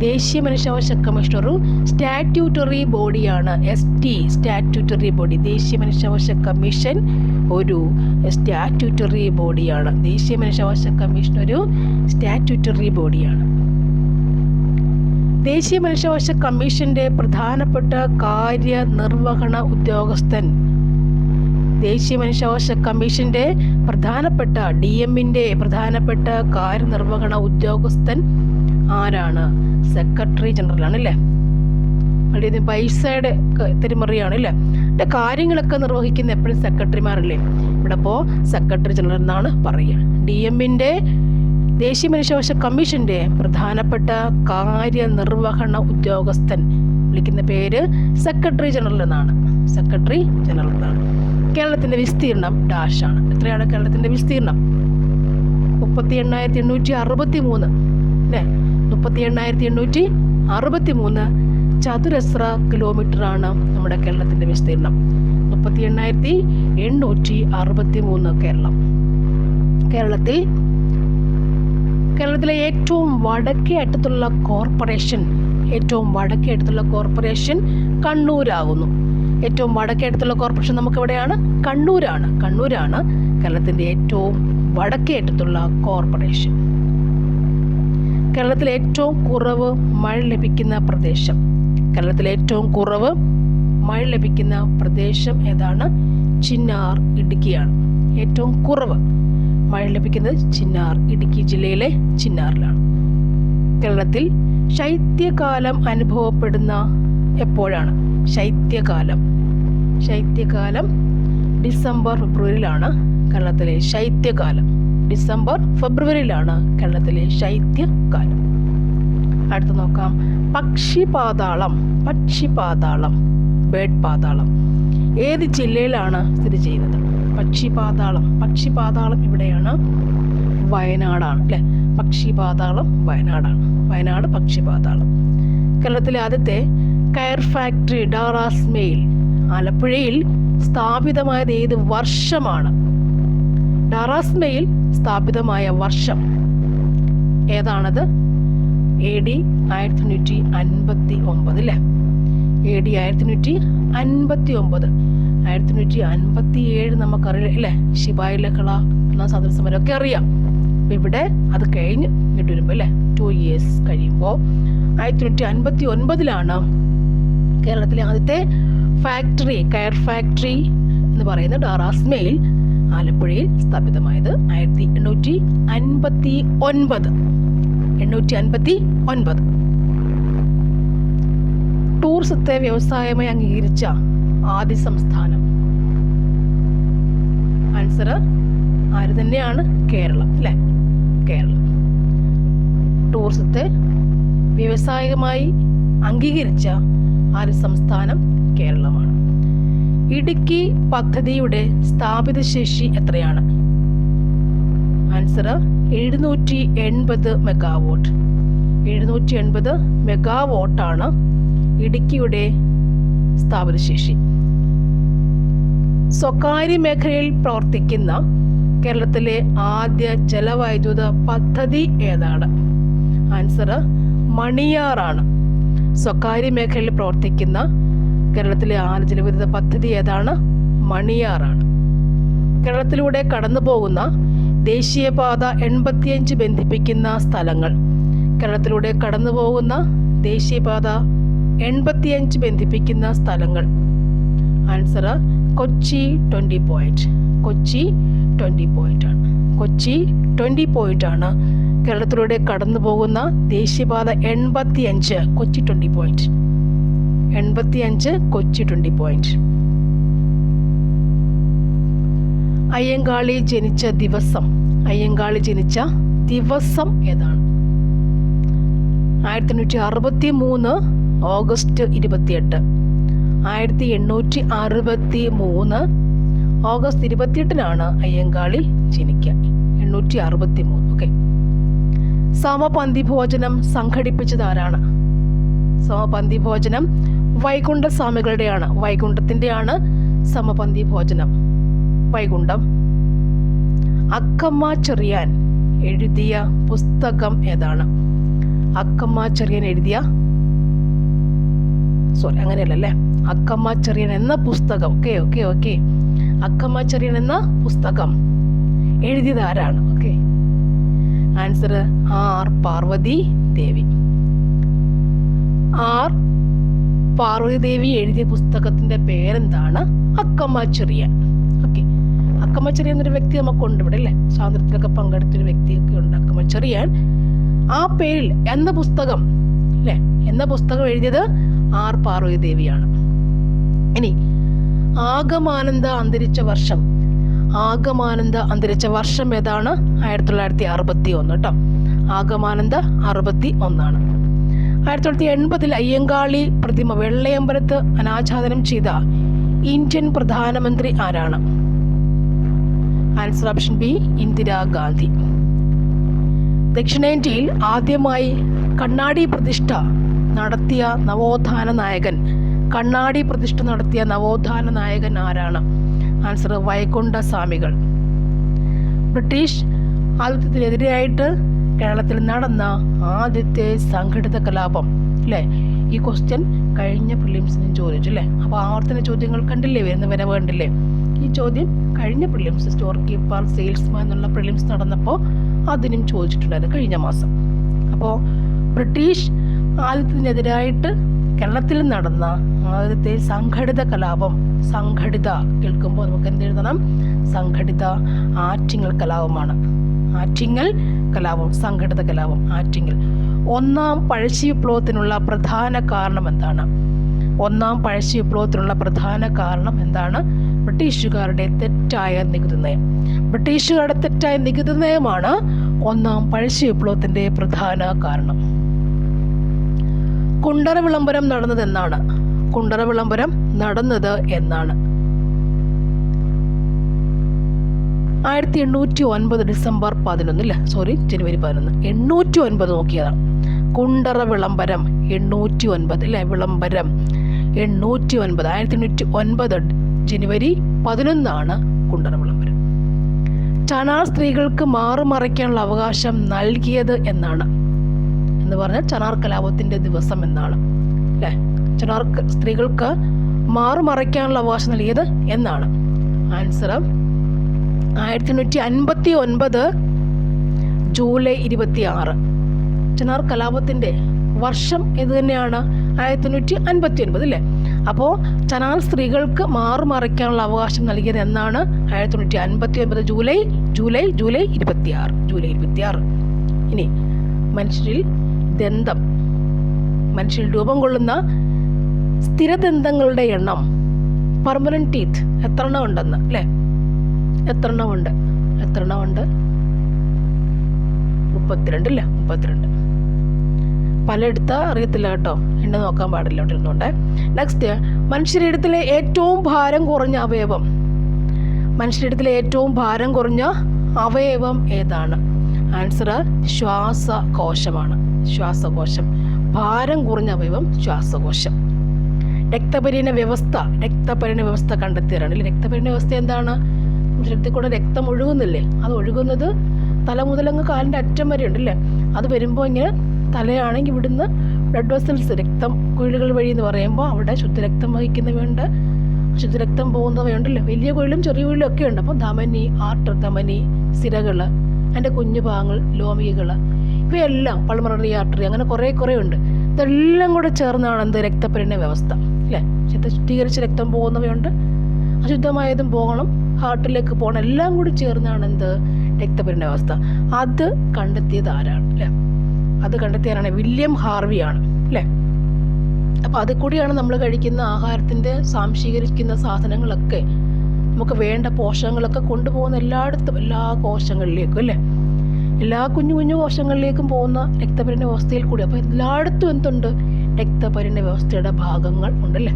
ദേശീയ മനുഷ്യാവകാശ കമ്മീഷൻ ഒരു സ്റ്റാറ്റ്യൂട്ടറി ബോഡിയാണ്. Statutory body. ദേശീയ മനുഷ്യാവകാശ കമ്മീഷൻ ഒരു സ്റ്റാറ്റ്യൂട്ടറി ബോഡിയാണ്. ദേശീയ മനുഷ്യാവകാശ കമ്മീഷൻ ഒരു സ്റ്റാറ്റ്യൂട്ടറി ബോഡിയാണ്. ദേശീയ മനുഷ്യാവകാശ കമ്മീഷന്റെ പ്രധാനപ്പെട്ട കാര്യനിർവഹണ ഉദ്യോഗസ്ഥൻ. ദേശീയ മനുഷ്യാവകാശ കമ്മീഷന്റെ പ്രധാനപ്പെട്ട DMന്റെ പ്രധാനപ്പെട്ട കാര്യനിർവഹണ ഉദ്യോഗസ്ഥൻ ആരാണ്? സെക്രട്ടറി ജനറൽ ആണല്ലേ. വളരെ പൈസയുടെ തിരിമറിയാണ് അല്ലേ. കാര്യങ്ങളൊക്കെ നിർവഹിക്കുന്ന എപ്പോഴും സെക്രട്ടറിമാരല്ലേ. ഇവിടെ ഇപ്പോൾ സെക്രട്ടറി ജനറൽ എന്നാണ് പറയുക. DMന്റെ ദേശീയ മനുഷ്യാവകാശ കമ്മീഷന്റെ പ്രധാനപ്പെട്ട കാര്യനിർവഹണ ഉദ്യോഗസ്ഥൻ വിളിക്കുന്ന പേര് സെക്രട്ടറി ജനറൽ എന്നാണ്. കേരളത്തിന്റെ വിസ്തീർണം ഡാഷാണ്. എത്രയാണ് കേരളത്തിന്റെ വിസ്തീർണം? 38,863 അല്ലേ. 38,863 ചതുരശ്ര കിലോമീറ്ററാണ് നമ്മുടെ കേരളത്തിന്റെ വിസ്തീർണം. 38,863 കേരളത്തിലെ ഏറ്റവും വടക്കേ അറ്റത്തുള്ള കോർപ്പറേഷൻ കണ്ണൂരാകുന്നു. ഏറ്റവും വടക്കേ അടുത്തുള്ള കോർപ്പറേഷൻ നമുക്ക് എവിടെയാണ്? കണ്ണൂരാണ്. കേരളത്തിന്റെ ഏറ്റവും വടക്കേ അറ്റത്തുള്ള കോർപ്പറേഷൻ. കേരളത്തിലെ ഏറ്റവും കുറവ് മഴ ലഭിക്കുന്ന പ്രദേശം ഏതാണ്? ചിന്നാർ, ഇടുക്കിയാണ്. ഏറ്റവും കുറവ് മഴ ലഭിക്കുന്നത് ഇടുക്കി ജില്ലയിലെ ചിന്നാറിലാണ്. കേരളത്തിൽ ശൈത്യകാലം അനുഭവപ്പെടുന്ന എപ്പോഴാണ്? ശൈത്യകാലം ഡിസംബർ ഫെബ്രുവരിയിലാണ് കേരളത്തിലെ ശൈത്യകാലം. കേരളത്തിലെ ശൈത്യകാലം. അടുത്ത് നോക്കാം. പക്ഷിപാതാളം ബേഡ് പാതാളം ഏത് ജില്ലയിലാണ് സ്ഥിതി ചെയ്യുന്നത്? പക്ഷിപാതാളം ഇവിടെയാണ്, വയനാടാണ് അല്ലേ. വയനാട് പക്ഷിപാതാളം. കേരളത്തിലെ ആദ്യത്തെ കയർ ഫാക്ടറി ഡാറാസ് മെയിൽ ആലപ്പുഴയിൽ സ്ഥാപിതമായത് ഏത് വർഷമാണ്? ഡാറാസ് മെയിൽ സ്ഥാപിതമായ വർഷം ഏതാണത്? AD 1559 അല്ലേ. AD 1559. 1557 നമുക്കറിയില്ല അല്ലേ. ശിപായി ലഹള എന്ന സ്വാതന്ത്ര്യ സമരമൊക്കെ അറിയാം. ഇവിടെ അത് കഴിഞ്ഞ് ഇങ്ങോട്ട് വരുമ്പോൾ അല്ലേ 2 years കഴിയുമ്പോൾ 1559 കേരളത്തിലെ ആദ്യത്തെ ഫാക്ടറി കയർ ഫാക്ടറി എന്ന് പറയുന്ന ഡാറാസ് മെയിൽ ആലപ്പുഴയിൽ സ്ഥാപിതമായത് 1859. ടൂറിസത്തെ വ്യവസായമായി അംഗീകരിച്ച ആദ്യ സംസ്ഥാനം? ആൻസർ ആര് തന്നെയാണ്? കേരളം അല്ലേ. കേരളം ടൂറിസത്തെ വ്യവസായമായി അംഗീകരിച്ച ആദ്യ സംസ്ഥാനം കേരളമാണ്. ഇടുക്കി പദ്ധതിയുടെ സ്ഥാപിത ശേഷി എത്രയാണ്? Answer 780 megawatt. 780 മെഗാവാട്ടാണ് ഇടുക്കിയുടെ സ്ഥാപിത ശേഷി. സ്വകാര്യ മേഖലയിൽ പ്രവർത്തിക്കുന്ന കേരളത്തിലെ ആദ്യ ജലവൈദ്യുത പദ്ധതി ഏതാണ്? ആൻസർ മണിയാറാണ്. സ്വകാര്യ മേഖലയിൽ പ്രവർത്തിക്കുന്ന കേരളത്തിലെ ആദ്യ ജലവൈദ്യുത പദ്ധതി ഏതാണ്? മണിയാറാണ്. കേരളത്തിലൂടെ കടന്നു പോകുന്ന ദേശീയപാത 85 ബന്ധിപ്പിക്കുന്ന സ്ഥലങ്ങൾ. കേരളത്തിലൂടെ കടന്നു പോകുന്ന ദേശീയപാത 85 ബന്ധിപ്പിക്കുന്ന സ്ഥലങ്ങൾ. Answer Kochi 20 point. Kochi 20 point ആണ് കേരളത്തിലൂടെ കടന്നു പോകുന്ന ദേശീയപാത 85. കൊച്ചി 20 പോയിന്റ്. 85 കൊച്ചി 20 പോയിന്റ്. അയ്യങ്കാളി ജനിച്ച ദിവസം ഏതാണ്? 1863 ഓഗസ്റ്റ് 28. 1863 ഓഗസ്റ്റ് 28 അയ്യങ്കാളി ജനിക്കുക. 863. ഓക്കെ. സമപന്തി ഭോജനം സംഘടിപ്പിച്ചത് ആരാണ്? സമപന്തി ഭോജനം വൈകുണ്ഠസ്വാമികളുടെയാണ്, വൈകുണ്ഠത്തിൻ്റെയാണ് സമപന്തി ഭോജനം, വൈകുണ്ഠം. അക്കമ്മ ചെറിയാൻ എഴുതിയ പുസ്തകം ഏതാണ്? അക്കമ്മ ചെറിയാൻ എഴുതിയ അങ്ങനെയല്ലേ, അക്കമ്മ ചെറിയാൻ എന്ന പുസ്തകം. ഓക്കെ അക്കമ്മ ചെറിയാൻ എന്ന പുസ്തകം എഴുതിയത് ആരാണ്? ഓക്കെ, ആൻസർ ആർ പാർവതി ദേവി. ആർ പാർവതി ദേവി എഴുതിയ പുസ്തകത്തിന്റെ പേരെന്താണ്? അക്കമ്മ ചെറിയാൻ. ഓക്കെ, അക്കമ്മ ചെറിയാൻ എന്നൊരു വ്യക്തി നമുക്കുണ്ട് ഇവിടെ അല്ലേ, സ്വാതന്ത്ര്യത്തിലൊക്കെ പങ്കെടുത്തൊരു വ്യക്തിയൊക്കെ ഉണ്ട് അക്കമ്മ ചെറിയാൻ. ആ പേരിൽ എന്ന പുസ്തകം അല്ലേ, എന്ന പുസ്തകം എഴുതിയത് ആർ പാർവതി ദേവിയാണ്. ഇനി ആഗമാനന്ദ അന്തരിച്ച വർഷം, ആഗമാനന്ദ അന്തരിച്ച വർഷം ഏതാണ്? 1961 കേട്ടോ. ആഗമാനന്ദ 61. 1980 അയ്യങ്കാളി പ്രതിമ വെള്ളയമ്പലത്ത് അനാച്ഛാദനം ചെയ്ത ഇന്ത്യൻ പ്രധാനമന്ത്രി ആരാണ്? Answer option B Indira Gandhi. ദക്ഷിണേന്ത്യയിൽ ആദ്യമായി കണ്ണാടി പ്രതിഷ്ഠ നടത്തിയ നവോത്ഥാന നായകൻ, കണ്ണാടി പ്രതിഷ്ഠ നടത്തിയ നവോത്ഥാന നായകൻ ആരാണ്? ആൻസർ വൈകുണ്ഠസ്വാമികൾ. ബ്രിട്ടീഷ് ആധിപത്യത്തിനെതിരായിട്ട് കേരളത്തിൽ നടന്ന ആദ്യത്തെ സംഘടിത കലാപം അല്ലേ? ഈ ക്വസ്റ്റ്യൻ കഴിഞ്ഞ പ്രിലിംസിനും ചോദിച്ചു അല്ലേ? അപ്പോൾ ആവർത്തന ചോദ്യങ്ങൾ കണ്ടില്ലേ, വരുന്ന വരവ് കണ്ടില്ലേ? ഈ ചോദ്യം കഴിഞ്ഞ പ്രിലിംസ് സ്റ്റോർ കീപ്പർ, സെയിൽസ്മാൻ എന്നുള്ള പ്രിലിംസ് നടന്നപ്പോൾ അതിനും ചോദിച്ചിട്ടുണ്ടായിരുന്നു കഴിഞ്ഞ മാസം. അപ്പോൾ ബ്രിട്ടീഷ് ആധിപത്യത്തിനെതിരായിട്ട് കേരളത്തിൽ നടന്ന ആദ്യത്തെ സംഘടിത കലാപം, സംഘടിത കേൾക്കുമ്പോൾ നമുക്ക് എന്ത് എഴുതണം? സംഘടിത. ആറ്റിങ്ങൽ കലാപമാണ്, ആറ്റിങ്ങൽ കലാപം, സംഘടിത കലാപം ആറ്റിങ്ങൽ. ഒന്നാം പഴശ്ശി വിപ്ലവത്തിനുള്ള പ്രധാന കാരണം എന്താണ്? ഒന്നാം പഴശ്ശി വിപ്ലവത്തിനുള്ള പ്രധാന കാരണം എന്താണ്? ബ്രിട്ടീഷുകാരുടെ തെറ്റായ നികുതി നയം. ബ്രിട്ടീഷുകാരുടെ തെറ്റായ നികുതി നയമാണ് ഒന്നാം പഴശ്ശി വിപ്ലവത്തിന്റെ പ്രധാന കാരണം. കുണ്ടറ വിളംബരം നടന്നത് എന്നാണ്? കുണ്ടറ വിളംബരം നടന്നത് എന്നാണ്? 1809 ഡിസംബർ 11 അല്ലേ, ജനുവരി 11. 809 നോക്കിയതാണ്. കുണ്ടറ വിളംബരം 809 അല്ലേ, വിളംബരം 809. 1809 ജനുവരി 11 കുണ്ടറ വിളംബരം. ചനാർ സ്ത്രീകൾക്ക് മാറുമറയ്ക്കാനുള്ള അവകാശം നൽകിയത് എന്നാണ്? എന്ന് പറഞ്ഞാൽ ചനാർ കലാപത്തിന്റെ ദിവസം എന്നാണ് അല്ലേ? ചനാർ സ്ത്രീകൾക്ക് മാറുമറയ്ക്കാനുള്ള അവകാശം നൽകിയത് എന്നാണ്? Answer 1859 July 26. ചനാർ കലാപത്തിന്റെ വർഷം ഇത് തന്നെയാണ്, 1859 അല്ലേ? അപ്പോൾ ചനാർ സ്ത്രീകൾക്ക് മാറുമറയ്ക്കാനുള്ള അവകാശം നൽകിയത് എന്നാണ്? 1859 ജൂലൈ 26. ഇനി മനുഷ്യരിൽ ദന്തം, മനുഷ്യരിൽ രൂപം കൊള്ളുന്ന സ്ഥിരദന്തങ്ങളുടെ എണ്ണം, പെർമനന്റ് ടീത്ത് എത്ര എണ്ണം ഉണ്ടെന്ന് അല്ലേ? എത്ര എണ്ണം ഉണ്ട്? 32 അല്ലേ? 32. പലയിടത്ത അറിയത്തില്ല കേട്ടോ, എണ്ണ നോക്കാൻ പാടില്ല ഇരുന്നുണ്ട്. നെക്സ്റ്റ്, മനുഷ്യരീരത്തിലെ ഏറ്റവും ഭാരം കുറഞ്ഞ അവയവം, മനുഷ്യരീരത്തിലെ ഏറ്റവും ഭാരം കുറഞ്ഞ അവയവം ഏതാണ്? ആൻസർ ശ്വാസകോശമാണ്. ശ്വാസകോശം, ഭാരം കുറഞ്ഞ അവയവം ശ്വാസകോശം. രക്തപരിണ വ്യവസ്ഥ കണ്ടെത്തിയതാണ്. രക്തപരിണ വ്യവസ്ഥ എന്താണ്? ശരീരത്തിൽ കൂടെ രക്തം ഒഴുകുന്നില്ലേ, അത് ഒഴുകുന്നത് തല മുതലങ്ങ് കാലിൻ്റെ അറ്റം വരെ ഉണ്ടല്ലേ. അത് വരുമ്പോൾ ഇങ്ങനെ തലയാണെങ്കിൽ ഇവിടുന്ന് ബ്ലഡ് വെസൽസ്, രക്തം കുഴലുകൾ വഴി എന്ന് പറയുമ്പോൾ അവിടെ ശുദ്ധരക്തം വഹിക്കുന്നവയുണ്ട്, ശുദ്ധരക്തം പോകുന്നവയുണ്ടല്ലോ. വലിയ കുഴലും ചെറിയ കുഴലും ഒക്കെ ഉണ്ട്. അപ്പോൾ ധമനി, ധമനി, സിരകൾ, അതിൻ്റെ കുഞ്ഞു ഭാഗങ്ങൾ, ലോമികകൾ, ഇവയെല്ലാം പൾമണറി ആർട്ടറി, അങ്ങനെ കുറേ ഉണ്ട്. ഇതെല്ലാം കൂടെ ചേർന്നാണ് എന്ത്? രക്തപരിണ വ്യവസ്ഥ അല്ലേ? ശുദ്ധീകരിച്ച് രക്തം പോകുന്നവയുണ്ട്, അശുദ്ധമായതും പോകണം, ഹാർട്ടിലേക്ക് പോകണം, എല്ലാം കൂടി ചേർന്നാണ് എന്ത്? രക്തപരിണ വ്യവസ്ഥ. അത് കണ്ടെത്തിയത് ആരാണ് അല്ലേ? അത് കണ്ടെത്തിയാലാണ് വില്യം ഹാർവിയാണ് അല്ലേ? അപ്പോൾ അത് കൂടിയാണ് നമ്മൾ കഴിക്കുന്ന ആഹാരത്തിൻ്റെ സ്വാംശീകരിക്കുന്ന സാധനങ്ങളൊക്കെ നമുക്ക് വേണ്ട പോഷകങ്ങളൊക്കെ കൊണ്ടുപോകുന്ന എല്ലായിടത്തും, എല്ലാ കോശങ്ങളിലേക്കും അല്ലേ? എല്ലാ കുഞ്ഞു കോശങ്ങളിലേക്കും പോകുന്ന രക്തപരിണ വ്യവസ്ഥയിൽ കൂടി. അപ്പോൾ എല്ലായിടത്തും എന്തുണ്ട്? രക്തപരിണ വ്യവസ്ഥയുടെ ഭാഗങ്ങൾ ഉണ്ടല്ലേ.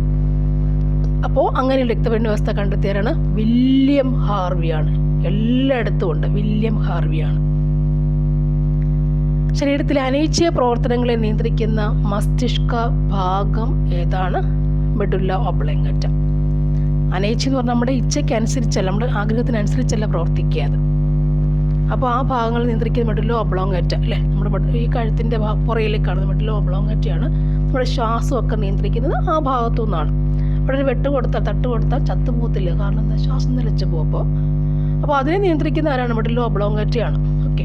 അപ്പോൾ അങ്ങനെ രക്തപരിണ വ്യവസ്ഥ കണ്ടെത്തിയാലാണ് വില്യം ഹാർവിയാണ്. എല്ലായിടത്തും ഉണ്ട്, വില്യം ഹാർവിയാണ്. ശരീരത്തിലെ അനൈച്ഛിക പ്രവർത്തനങ്ങളെ നിയന്ത്രിക്കുന്ന മസ്തിഷ്ക ഭാഗം ഏതാണ്? Medulla oblongata. അനൈച്ഛ എന്ന് പറഞ്ഞാൽ നമ്മുടെ ഇച്ഛയ്ക്കനുസരിച്ചല്ല, നമ്മുടെ ആഗ്രഹത്തിനനുസരിച്ചല്ല പ്രവർത്തിക്കുക അത്. അപ്പോൾ ആ ഭാഗങ്ങൾ നിയന്ത്രിക്കുന്ന മെഡുല്ല ഒബ്ലോങ്കേറ്റ അല്ലേ, നമ്മുടെ ഈ കഴുത്തിൻ്റെ പുറയിലേക്ക് കാണുന്ന മെഡുല്ല ഒബ്ലോങ്കേറ്റയാണ് നമ്മുടെ ശ്വാസമൊക്കെ നിയന്ത്രിക്കുന്നത് ആ ഭാഗത്തു നിന്നാണ്. അവിടെ ഒരു തട്ട് കൊടുത്താൽ ചത്തുപോകത്തില്ല, കാരണം എന്താ, ശ്വാസം നിലച്ച് പോകുമ്പോൾ. അപ്പോൾ അതിനെ നിയന്ത്രിക്കുന്ന ആരാണ്? മെഡുല്ല ഒബ്ലോങ്കേറ്റയാണ്. ഓക്കെ.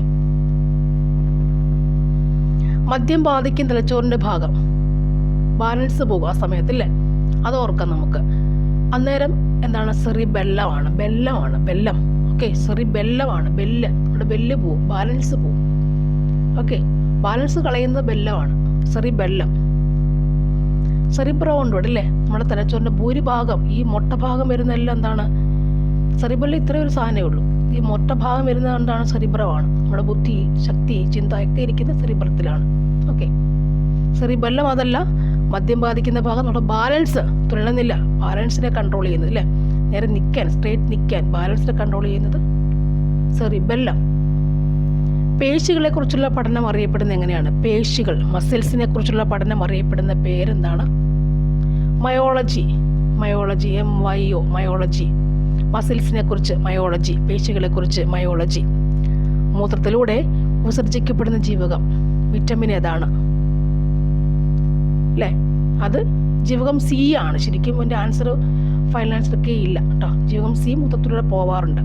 മദ്യം ബാധിക്കും തലച്ചോറിൻ്റെ ഭാഗം, ബാലൻസ് പോകും ആ സമയത്തല്ലേ, അത് ഓർക്കാം നമുക്ക്. അന്നേരം എന്താണ്? സെറിബെല്ലമാണ്. ബെല്ലം. ഓക്കെ, സെറിബെല്ലമാണ്. നമ്മുടെ ബെല്ല് പോവും, ബാലൻസ് പോവും. ഓക്കെ, ബാലൻസ് കളയുന്നത് ബെല്ലമാണ്, സെറിബെല്ലം. സെറിബ്രം ഉണ്ട് അല്ലേ, നമ്മുടെ തലച്ചോറിൻ്റെ ഭൂരിഭാഗം, ഈ മൊട്ട ഭാഗം വരുന്നതെല്ലാം എന്താണ്? സെറിബെല്ലം ഇത്രയും ഒരു സാധനമേ ഉള്ളൂ. ഈ മൊട്ട ഭാഗം വരുന്നത് എന്താണ്? സെറിബ്രമാണ്. നമ്മുടെ ബുദ്ധി, ശക്തി, ചിന്ത ഒക്കെ ഇരിക്കുന്നത് സെറിബ്രത്തിലാണ്. ഓക്കെ, സെറിബെല്ലം അതല്ല. മദ്യം ബാധിക്കുന്ന ഭാഗം നമ്മുടെ ബാലൻസ്, തുള്ളുന്നില്ല, ബാലൻസിനെ കൺട്രോൾ ചെയ്യുന്നത് അല്ലേ, നേരെ നിൽക്കാൻ, സ്ട്രേറ്റ് നിൽക്കാൻ ബാലൻസിനെ കൺട്രോൾ ചെയ്യുന്നത് സെറിബെല്ലം. പേശികളെ കുറിച്ചുള്ള പഠനം അറിയപ്പെടുന്നത് എങ്ങനെയാണ്? പേശികൾ, മസിൽസിനെ കുറിച്ചുള്ള പഠനം അറിയപ്പെടുന്ന പേരെന്താണ്? മയോളജി. MYO, myology. മസിൽസിനെ കുറിച്ച് മയോളജി, പേശികളെ കുറിച്ച് മയോളജി. മൂത്രത്തിലൂടെ വിസർജിക്കപ്പെടുന്ന ജീവകം, വിറ്റമിൻ ഏതാണ്? അല്ലേ, അത് ജീവകം C ആണ്. ശരിക്കും എൻ്റെ ആൻസർ, ഫൈനൽ ആൻസർ ഒക്കെ ഇല്ല കേട്ടോ. ജീവകം C മൂത്രത്തിലൂടെ പോവാറുണ്ട്.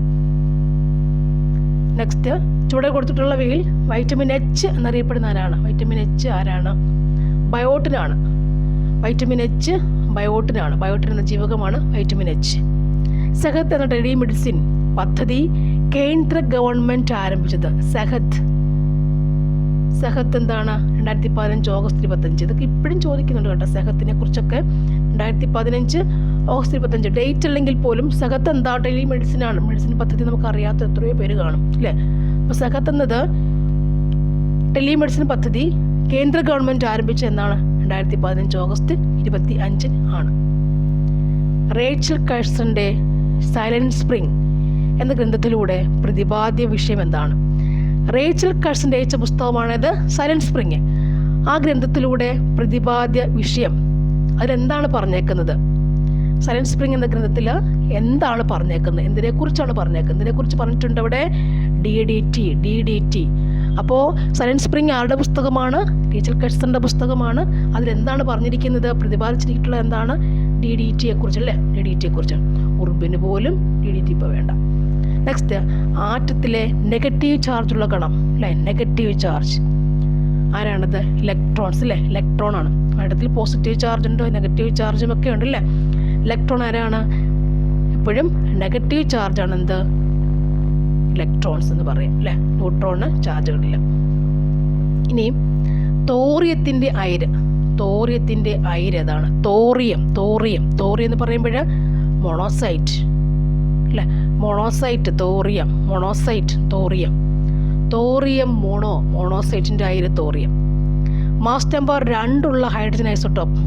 നെക്സ്റ്റ്, ചുവടെ കൊടുത്തിട്ടുള്ളവയിൽ വൈറ്റമിൻ H എന്നറിയപ്പെടുന്ന ആരാണ്? വൈറ്റമിൻ H ആരാണ്? ബയോട്ടിനാണ്. വൈറ്റമിൻ H ബയോട്ടിനാണ്. ബയോട്ടിൻ എന്ന ജീവകമാണ് വൈറ്റമിൻ H. സെഹത്ത് എന്ന ടെലിമെഡിസിൻ പദ്ധതി കേന്ദ്ര ഗവൺമെൻറ് ആരംഭിച്ചത്. സെഹത്ത് എന്താണ്? 2015 ഓഗസ്റ്റ് 25. ഇതൊക്കെ ഇപ്പോഴും ചോദിക്കുന്നുണ്ട് കേട്ടോ, സെഹത്തിനെ കുറിച്ചൊക്കെ. 2015 ഓഗസ്റ്റ് 25 ഡേറ്റ് അല്ലെങ്കിൽ പോലും സെഹത്ത് എന്താ? ടെലിമെഡിസിൻ ആണ്. മെഡിസിൻ പദ്ധതി നമുക്ക് അറിയാത്ത എത്രയോ പേര് കാണും അല്ലേ. അപ്പോൾ സെഹത്ത് എന്നത് ടെലിമെഡിസിൻ പദ്ധതി കേന്ദ്ര ഗവൺമെൻറ് ആരംഭിച്ച എന്നാണ്? 2015 ഓഗസ്റ്റ് 25 ആണ്. റേച്ചൽ കഴ്സന്റെ സൈലന്റ് സ്പ്രിംഗ് എന്ന ഗ്രന്ഥത്തിലൂടെ പ്രതിപാദ്യ വിഷയം എന്താണ്? റേച്ചൽ കഴ്സൺ രചിച്ച പുസ്തകമാണിത്, സൈലന്റ് സ്പ്രിംഗ്. ആ ഗ്രന്ഥത്തിലൂടെ പ്രതിപാദ്യ വിഷയം, അതിലെന്താണ് പറഞ്ഞേക്കുന്നത്? സൈലന്റ് സ്പ്രിംഗ് എന്ന ഗ്രന്ഥത്തിൽ എന്താണ് പറഞ്ഞേക്കുന്നത്? എന്തിനെക്കുറിച്ചാണ് പറഞ്ഞേക്കുന്നത്? ഇതിനെക്കുറിച്ച് പറഞ്ഞിട്ടുണ്ട് അവിടെ, DDT. അപ്പോൾ സൈലന്റ് സ്പ്രിംഗ് ആരുടെ പുസ്തകമാണ്? റേച്ചൽ കഴ്സന്റെ പുസ്തകമാണ്. അതിലെന്താണ് പറഞ്ഞിരിക്കുന്നത്? പ്രതിപാദിച്ചിട്ടുള്ളത് എന്താണ്? DDTയെ കുറിച്ചല്ലേ, DDTയെ കുറിച്ച്. ഉറുമ്പിന് പോലും DDT ഇപ്പോൾ വേണ്ട. നെക്സ്റ്റ്, ആറ്റത്തിലെ നെഗറ്റീവ് ചാർജുള്ള കണം അല്ലേ, നെഗറ്റീവ് ചാർജ് ആരാണത്? ഇലക്ട്രോൺസ് അല്ലേ, ഇലക്ട്രോൺ ആണ്. ആറ്റത്തിൽ പോസിറ്റീവ് ചാർജ് ഉണ്ട്, നെഗറ്റീവ് ചാർജും ഒക്കെ ഉണ്ട് അല്ലേ. ഇലക്ട്രോൺ ആരാണ്? എപ്പോഴും നെഗറ്റീവ് ചാർജാണ് എന്ത്? ഇലക്ട്രോൺസ് എന്ന് പറയും അല്ലേ, ന്യൂട്രോണിന് ചാർജുകളില്ല. ഇനിയും തോറിയത്തിൻ്റെ അയിര് ഏതാണ്? തോറിയം എന്ന് പറയുമ്പോൾ മൊണോസൈറ്റ് അല്ലേ, തോറിയം മോണോസൈറ്റിൻ്റെ അയിര് തോറിയം. മാസ് നമ്പർ 2 ഉള്ള ഹൈഡ്രജൻ ഐസോട്ടോപ്പ്,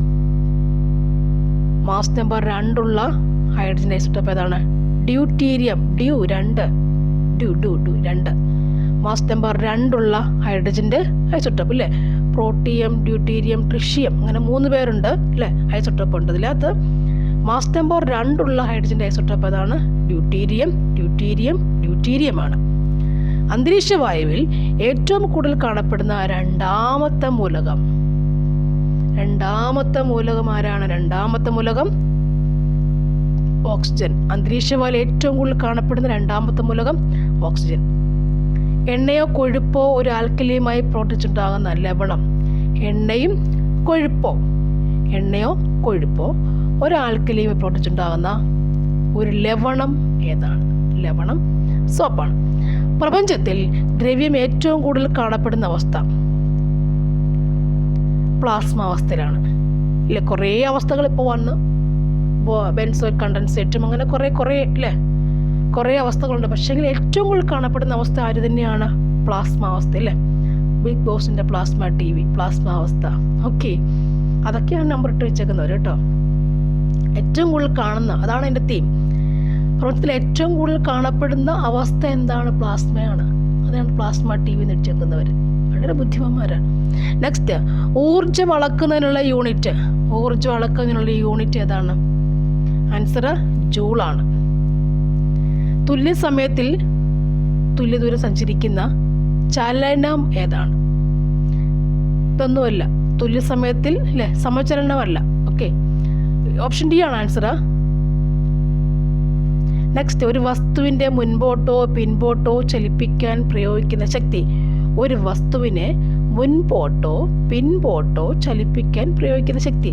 ഏതാണ്? ഡ്യൂട്ടീരിയം. 2 മാസ് നമ്പർ 2 ഉള്ള ഹൈഡ്രജൻ്റെ ഐസോട്ടോപ്പ് അല്ലേ. പ്രോട്ടിയം, ഡ്യൂട്ടീരിയം, ട്രിഷ്യം, അങ്ങനെ 3 പേരുണ്ട് അല്ലേ, ഐസോട്ടോപ്പ് ഉണ്ട്. ഇതിനകത്ത് മാസ് നമ്പർ 2 ഉള്ള ഹൈഡ്രജൻ്റെ ഐസോട്ടോപ്പ് ഏതാണ്? ഡ്യൂട്ടീരിയമാണ്. അന്തരീക്ഷ വായുവിൽ ഏറ്റവും കൂടുതൽ കാണപ്പെടുന്ന രണ്ടാമത്തെ മൂലകം ആരാണ്? രണ്ടാമത്തെ മൂലകം ഓക്സിജൻ. അന്തരീക്ഷ വായുവിൽ ഏറ്റവും കൂടുതൽ കാണപ്പെടുന്ന രണ്ടാമത്തെ മൂലകം ഓക്സിജൻ. എണ്ണയോ കൊഴുപ്പോ ഒരു ആൽക്കലിയുമായി പ്രവർത്തിച്ചുണ്ടാകുന്ന ലവണം. എണ്ണയോ കൊഴുപ്പോ ഒരു ആൽക്കലിയുമായി പ്രവർത്തിച്ചുണ്ടാകുന്ന ഒരു ലവണം ഏതാണ്? ലവണം സോപ്പാണ്. പ്രപഞ്ചത്തിൽ ദ്രവ്യം ഏറ്റവും കൂടുതൽ കാണപ്പെടുന്ന അവസ്ഥ പ്ലാസ്മ അവസ്ഥയിലാണ് ഇല്ലേ. കുറേ അവസ്ഥകൾ ഇപ്പോൾ വന്ന്, ബെൻസോയിക് കണ്ടൻസേറ്റും അങ്ങനെ കുറേ അല്ലേ, കുറേ അവസ്ഥകളുണ്ട്. പക്ഷേ ഏറ്റവും കൂടുതൽ കാണപ്പെടുന്ന അവസ്ഥ ആര് തന്നെയാണ്? പ്ലാസ്മ അവസ്ഥ അല്ലേ. ബിഗ് ബോസിൻ്റെ പ്ലാസ്മ TV, പ്ലാസ്മ അവസ്ഥ. ഓക്കെ, അതൊക്കെയാണ് നമ്പർ ഇട്ട് വെച്ചേക്കുന്നവർ കേട്ടോ. ഏറ്റവും കൂടുതൽ കാണുന്ന, അതാണ് എൻ്റെ തീം. പ്രപഞ്ചത്തിൽ ഏറ്റവും കൂടുതൽ കാണപ്പെടുന്ന അവസ്ഥ എന്താണ്? പ്ലാസ്മയാണ്. അതാണ് പ്ലാസ്മ TV എന്ന് വെച്ചേക്കുന്നവർ. വളരെ ബുദ്ധിമാന്മാരാണ്. നെക്സ്റ്റ്, ഊർജ്ജം അളക്കുന്നതിനുള്ള യൂണിറ്റ് ഏതാണ്? ആൻസർ ജൂളാണ്. തുല്യ സമയത്തിൽ തുല്യ ദൂരം സഞ്ചരിക്കുന്ന ചലനം ഏതാണ്? ഇതൊന്നുമല്ല, തുല്യ സമയത്തിൽ അല്ലേ, സമചലനമല്ല. ഓക്കെ, ഓപ്ഷൻ ഡി ആണ് ആൻസർ. നെക്സ്റ്റ്, ഒരു വസ്തുവിൻ്റെ മുൻപോട്ടോ പിൻപോട്ടോ ചലിപ്പിക്കാൻ പ്രയോഗിക്കുന്ന ശക്തി. ഒരു വസ്തുവിനെ മുൻപോട്ടോ പിൻപോട്ടോ ചലിപ്പിക്കാൻ പ്രയോഗിക്കുന്ന ശക്തി.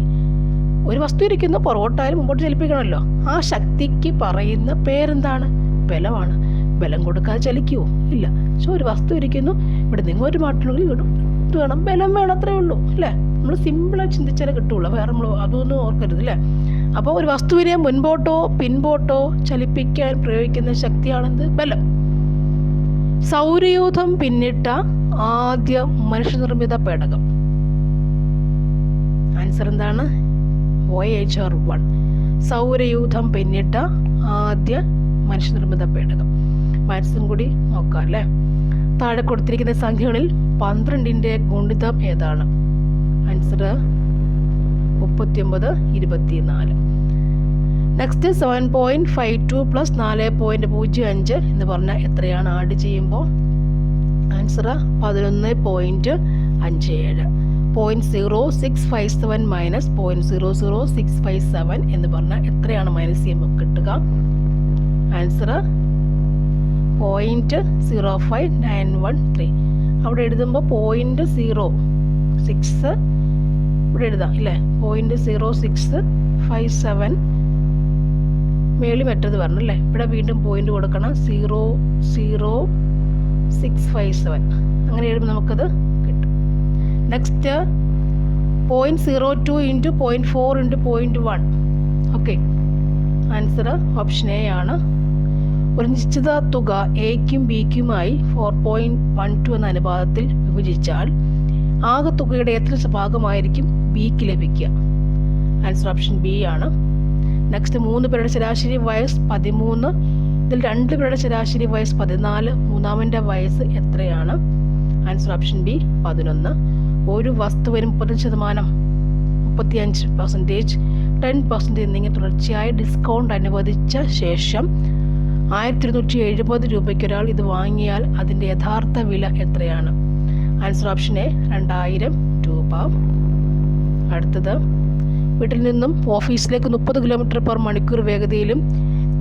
ഒരു വസ്തു ഇരിക്കുന്നു, പുറകോട്ടായാലും മുമ്പോട്ട് ചലിപ്പിക്കണമല്ലോ. ആ ശക്തിക്ക് പറയുന്ന പേരെന്താണ്? ബലമാണ്. ബലം കൊടുക്കാതെ ചലിക്കുമോ? ഇല്ല. പക്ഷെ ഒരു വസ്തു ഇരിക്കുന്നു, ഇവിടെ നിങ്ങൾ ഒരു മാറ്റിനുള്ളിൽ വേണം, ബലം വേണം, അത്രേ ഉള്ളൂ അല്ലേ. നമ്മൾ സിമ്പിളായി ചിന്തിച്ചാലേ കിട്ടുള്ളൂ, വേറെ നമ്മൾ അതൊന്നും ഓർക്കരുത് അല്ലേ. അപ്പോൾ ഒരു വസ്തുവിനെ മുൻപോട്ടോ പിൻപോട്ടോ ചലിപ്പിക്കാൻ പ്രയോഗിക്കുന്ന ശക്തിയാണെന്ത്? ബലം. സൗരയൂഥം പിന്നിട്ട ആദ്യ മനുഷ്യനിർമ്മിത പേടകം. ആൻസർ എന്താണ്? Voyager 1. സൗരയൂഥം പിന്നിട്ട ആദ്യ മനുഷ്യനിർമ്മിത പേടകം. മാത്സും കൂടി നോക്കാം അല്ലേ. താഴെ കൊടുത്തിരിക്കുന്ന സംഖ്യകളിൽ 12ന്റെ ഗുണിതം ഏതാണ്? ആൻസർ 39, 24. നെക്സ്റ്റ്, 7.52 + 4.05 എന്ന് പറഞ്ഞാൽ എത്രയാണ് ആഡ് ചെയ്യുമ്പോൾ? ആൻസർ 11.57. 0.0657 മൈനസ് 0.00657 എന്ന് പറഞ്ഞാൽ എത്രയാണ് മൈനസ് ചെയ്യുമ്പോൾ കിട്ടുക? ആൻസർ 0.05913. അവിടെ എഴുതുമ്പോൾ 0.06 ഇവിടെ എഴുതാം ഇല്ലേ? 0.0657 മേളിൽ മറ്റത് വരണം അല്ലേ. ഇവിടെ വീണ്ടും പോയിന്റ് കൊടുക്കണം, 0.0657. അങ്ങനെ എഴുതുമ്പോൾ നമുക്കത് കിട്ടും. Next, 0.02 × 0.4 × 0.1. Okay, answer option A ആണ്. ഒരു നിശ്ചിത തുക എക്കും ബിക്കുമായി 4.12 എന്ന അനുപാതത്തിൽ വിഭജിച്ചാൽ ആകെ തുകയുടെ എത്ര ഭാഗമായിരിക്കും ബിക്ക് ലഭിക്കുക? ആൻസർ ഓപ്ഷൻ ബി ആണ്. നെക്സ്റ്റ്, 3 പേരുടെ ശരാശരി വയസ്സ് 13. ഇതിൽ 2 പേരുടെ ശരാശരി വയസ്സ് 14. മൂന്നാമൻ്റെ വയസ്സ് എത്രയാണ്? Answer option B 11. ഒരു വസ്തുവിന് 30%, 35%, 10% എന്നിങ്ങനെ തുടർച്ചയായ ഡിസ്കൗണ്ട് അനുവദിച്ച ശേഷം 1270 രൂപയ്ക്ക് ഒരാൾ ഇത് വാങ്ങിയാൽ അതിൻ്റെ യഥാർത്ഥ വില എത്രയാണ്? ആൻസർ ഓപ്ഷൻ എ 2000 രൂപ. അടുത്തത്, വീട്ടിൽ നിന്നും ഓഫീസിലേക്ക് 30 km/മണിക്കൂർ വേഗതയിലും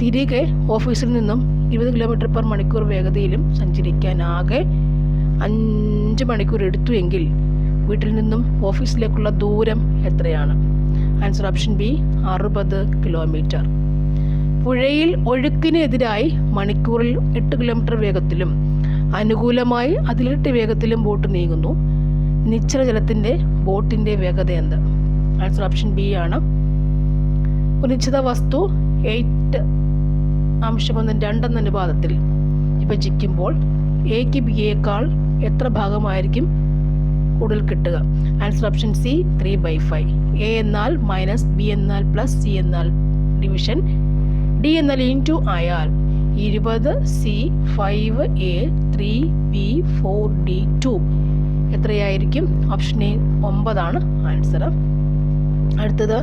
തിരികെ ഓഫീസിൽ നിന്നും 20 km/മണിക്കൂർ വേഗതയിലും സഞ്ചരിക്കാൻ ആകെ 5 മണിക്കൂർ എടുത്തു എങ്കിൽ വീട്ടിൽ നിന്നും ഓഫീസിലേക്കുള്ള ദൂരം എത്രയാണ്? Answer option B 60 kilometre. പുഴയിൽ ഒഴുക്കിനെതിരായി മണിക്കൂറിൽ 8 കിലോമീറ്റർ വേഗത്തിലും അനുകൂലമായി അതിലിരട്ടി വേഗത്തിലും ബോട്ട് നീങ്ങുന്നു. നിശ്ചല ജലത്തിൻ്റെ ബോട്ടിൻ്റെ വേഗത എന്ത്? ആൻസർ ഓപ്ഷൻ ബി ആണ്. ഒരു നിശ്ചിത വസ്തു 8.2 എന്ന അനുപാതത്തിൽ വിഭജിക്കുമ്പോൾ എക്ക് ബിയേക്കാൾ എത്ര ഭാഗമായിരിക്കും കൂടുതൽ കിട്ടുക? Answer option C 3/5. എ എന്നാൽ മൈനസ്, ബി എന്നാൽ പ്ലസ്, സി എന്നാൽ ഡിവിഷൻ, ഡി എന്നാൽ ഇൻറ്റു ആയാൽ 20C 5A 3B 4D 2 എത്രയായിരിക്കും? ഓപ്ഷൻ എ 9 ആണ് ആൻസർ. അടുത്തത്,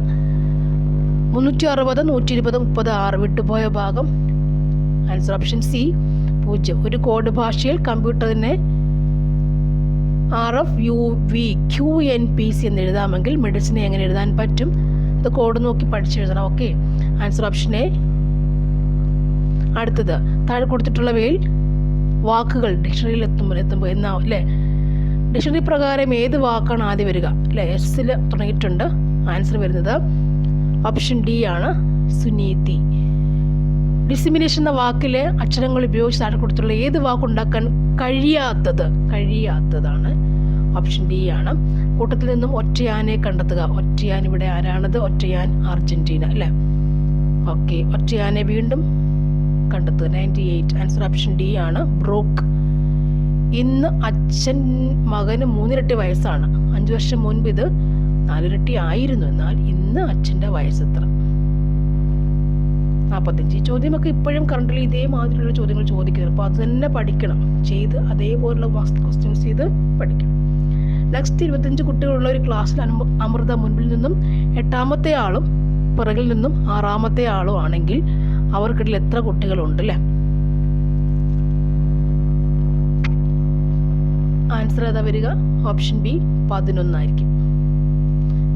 360, 120, 36 വിട്ടുപോയ ഭാഗം. Answer option C 0. ഒരു കോഡ് ഭാഷയിൽ കമ്പ്യൂട്ടറിനെ RFUVQNPC എന്ന് എഴുതാമെങ്കിൽ മെഡിസിനെ എങ്ങനെ എഴുതാൻ പറ്റും? അത് കോഡ് നോക്കി പഠിച്ചെഴുതണം. Okay, answer option A. അടുത്തത്, താഴെ കൊടുത്തിട്ടുള്ളവയിൽ വാക്കുകൾ ഡിക്ഷണറിയിൽ എത്തുമ്പോൾ എന്നാ അല്ലേ? ഡിക്ഷണറി പ്രകാരം ഏത് വാക്കാണ് ആദ്യം വരിക അല്ലേ? എസ്സിൽ തുടങ്ങിയിട്ടുണ്ട്. ആൻസർ വരുന്നത് ഓപ്ഷൻ ഡി ആണ്, സുനീതി. ഡിസിമിനേഷൻ എന്ന വാക്കിലെ അക്ഷരങ്ങൾ ഉപയോഗിച്ച് താഴെ കൊടുത്തിട്ടുള്ള ഏത് വാക്കുണ്ടാക്കാൻ കഴിയാത്തതാണ്? ഓപ്ഷൻ ഡി ആണ്. കൂട്ടത്തിൽ നിന്നും ഒറ്റയാനെ കണ്ടെത്തുക. ഒറ്റയാൻ ഇവിടെ ആരാണത്? ഒറ്റയാൻ അർജന്റീന അല്ലേ? ഓക്കെ, ഒറ്റയാനെ വീണ്ടും കണ്ടെത്തുക. 98. ആൻസർ ഓപ്ഷൻ ഡി ആണ്, ബ്രൂക്ക്. ഇന്ന് അച്ഛൻ മകന് 3 ഇരട്ടി വയസ്സാണ്. 5 വർഷം മുൻപ് ഇത് 4 ഇരട്ടി ആയിരുന്നു. എന്നാൽ ഇന്ന് അച്ഛൻ്റെ വയസ്സ് എത്ര? 45. ഈ ചോദ്യമൊക്കെ ഇപ്പോഴും കറണ്ട്ലി ഇതേമാതിരിയുള്ള ചോദ്യങ്ങൾ ചോദിക്കുന്നത്. അപ്പോൾ അത് തന്നെ പഠിക്കണം, ചെയ്ത് അതേപോലുള്ള ക്വസ്റ്റ്യൻസ് ചെയ്ത് പഠിക്കണം. നെക്സ്റ്റ് 25 കുട്ടികളുള്ള ഒരു ക്ലാസ്സിൽ അമൃത മുൻപിൽ നിന്നും 8ാമത്തെ ആളും പിറകിൽ നിന്നും 6ാമത്തെ ആളും ആണെങ്കിൽ അവർക്കിടയിൽ എത്ര കുട്ടികളുണ്ട് അല്ലേ? ആൻസർ ഏതാ വരിക? ഓപ്ഷൻ ബി 11 ആയിരിക്കും.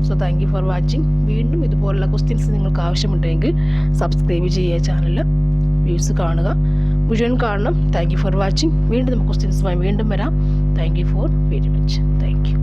So thank you for watching. വീണ്ടും ഇതുപോലുള്ള ക്വസ്റ്റ്യൻസ് നിങ്ങൾക്ക് ആവശ്യമുണ്ടെങ്കിൽ സബ്സ്ക്രൈബ് ചെയ്യുക ചാനൽ, വ്യൂസ് കാണുക, മുഴുവൻ കാണണം. Thank you for watching. വീണ്ടും നമുക്ക് ക്വസ്റ്റ്യൻസുമായി വീണ്ടും വരാം. Thank you for very much. Thank you.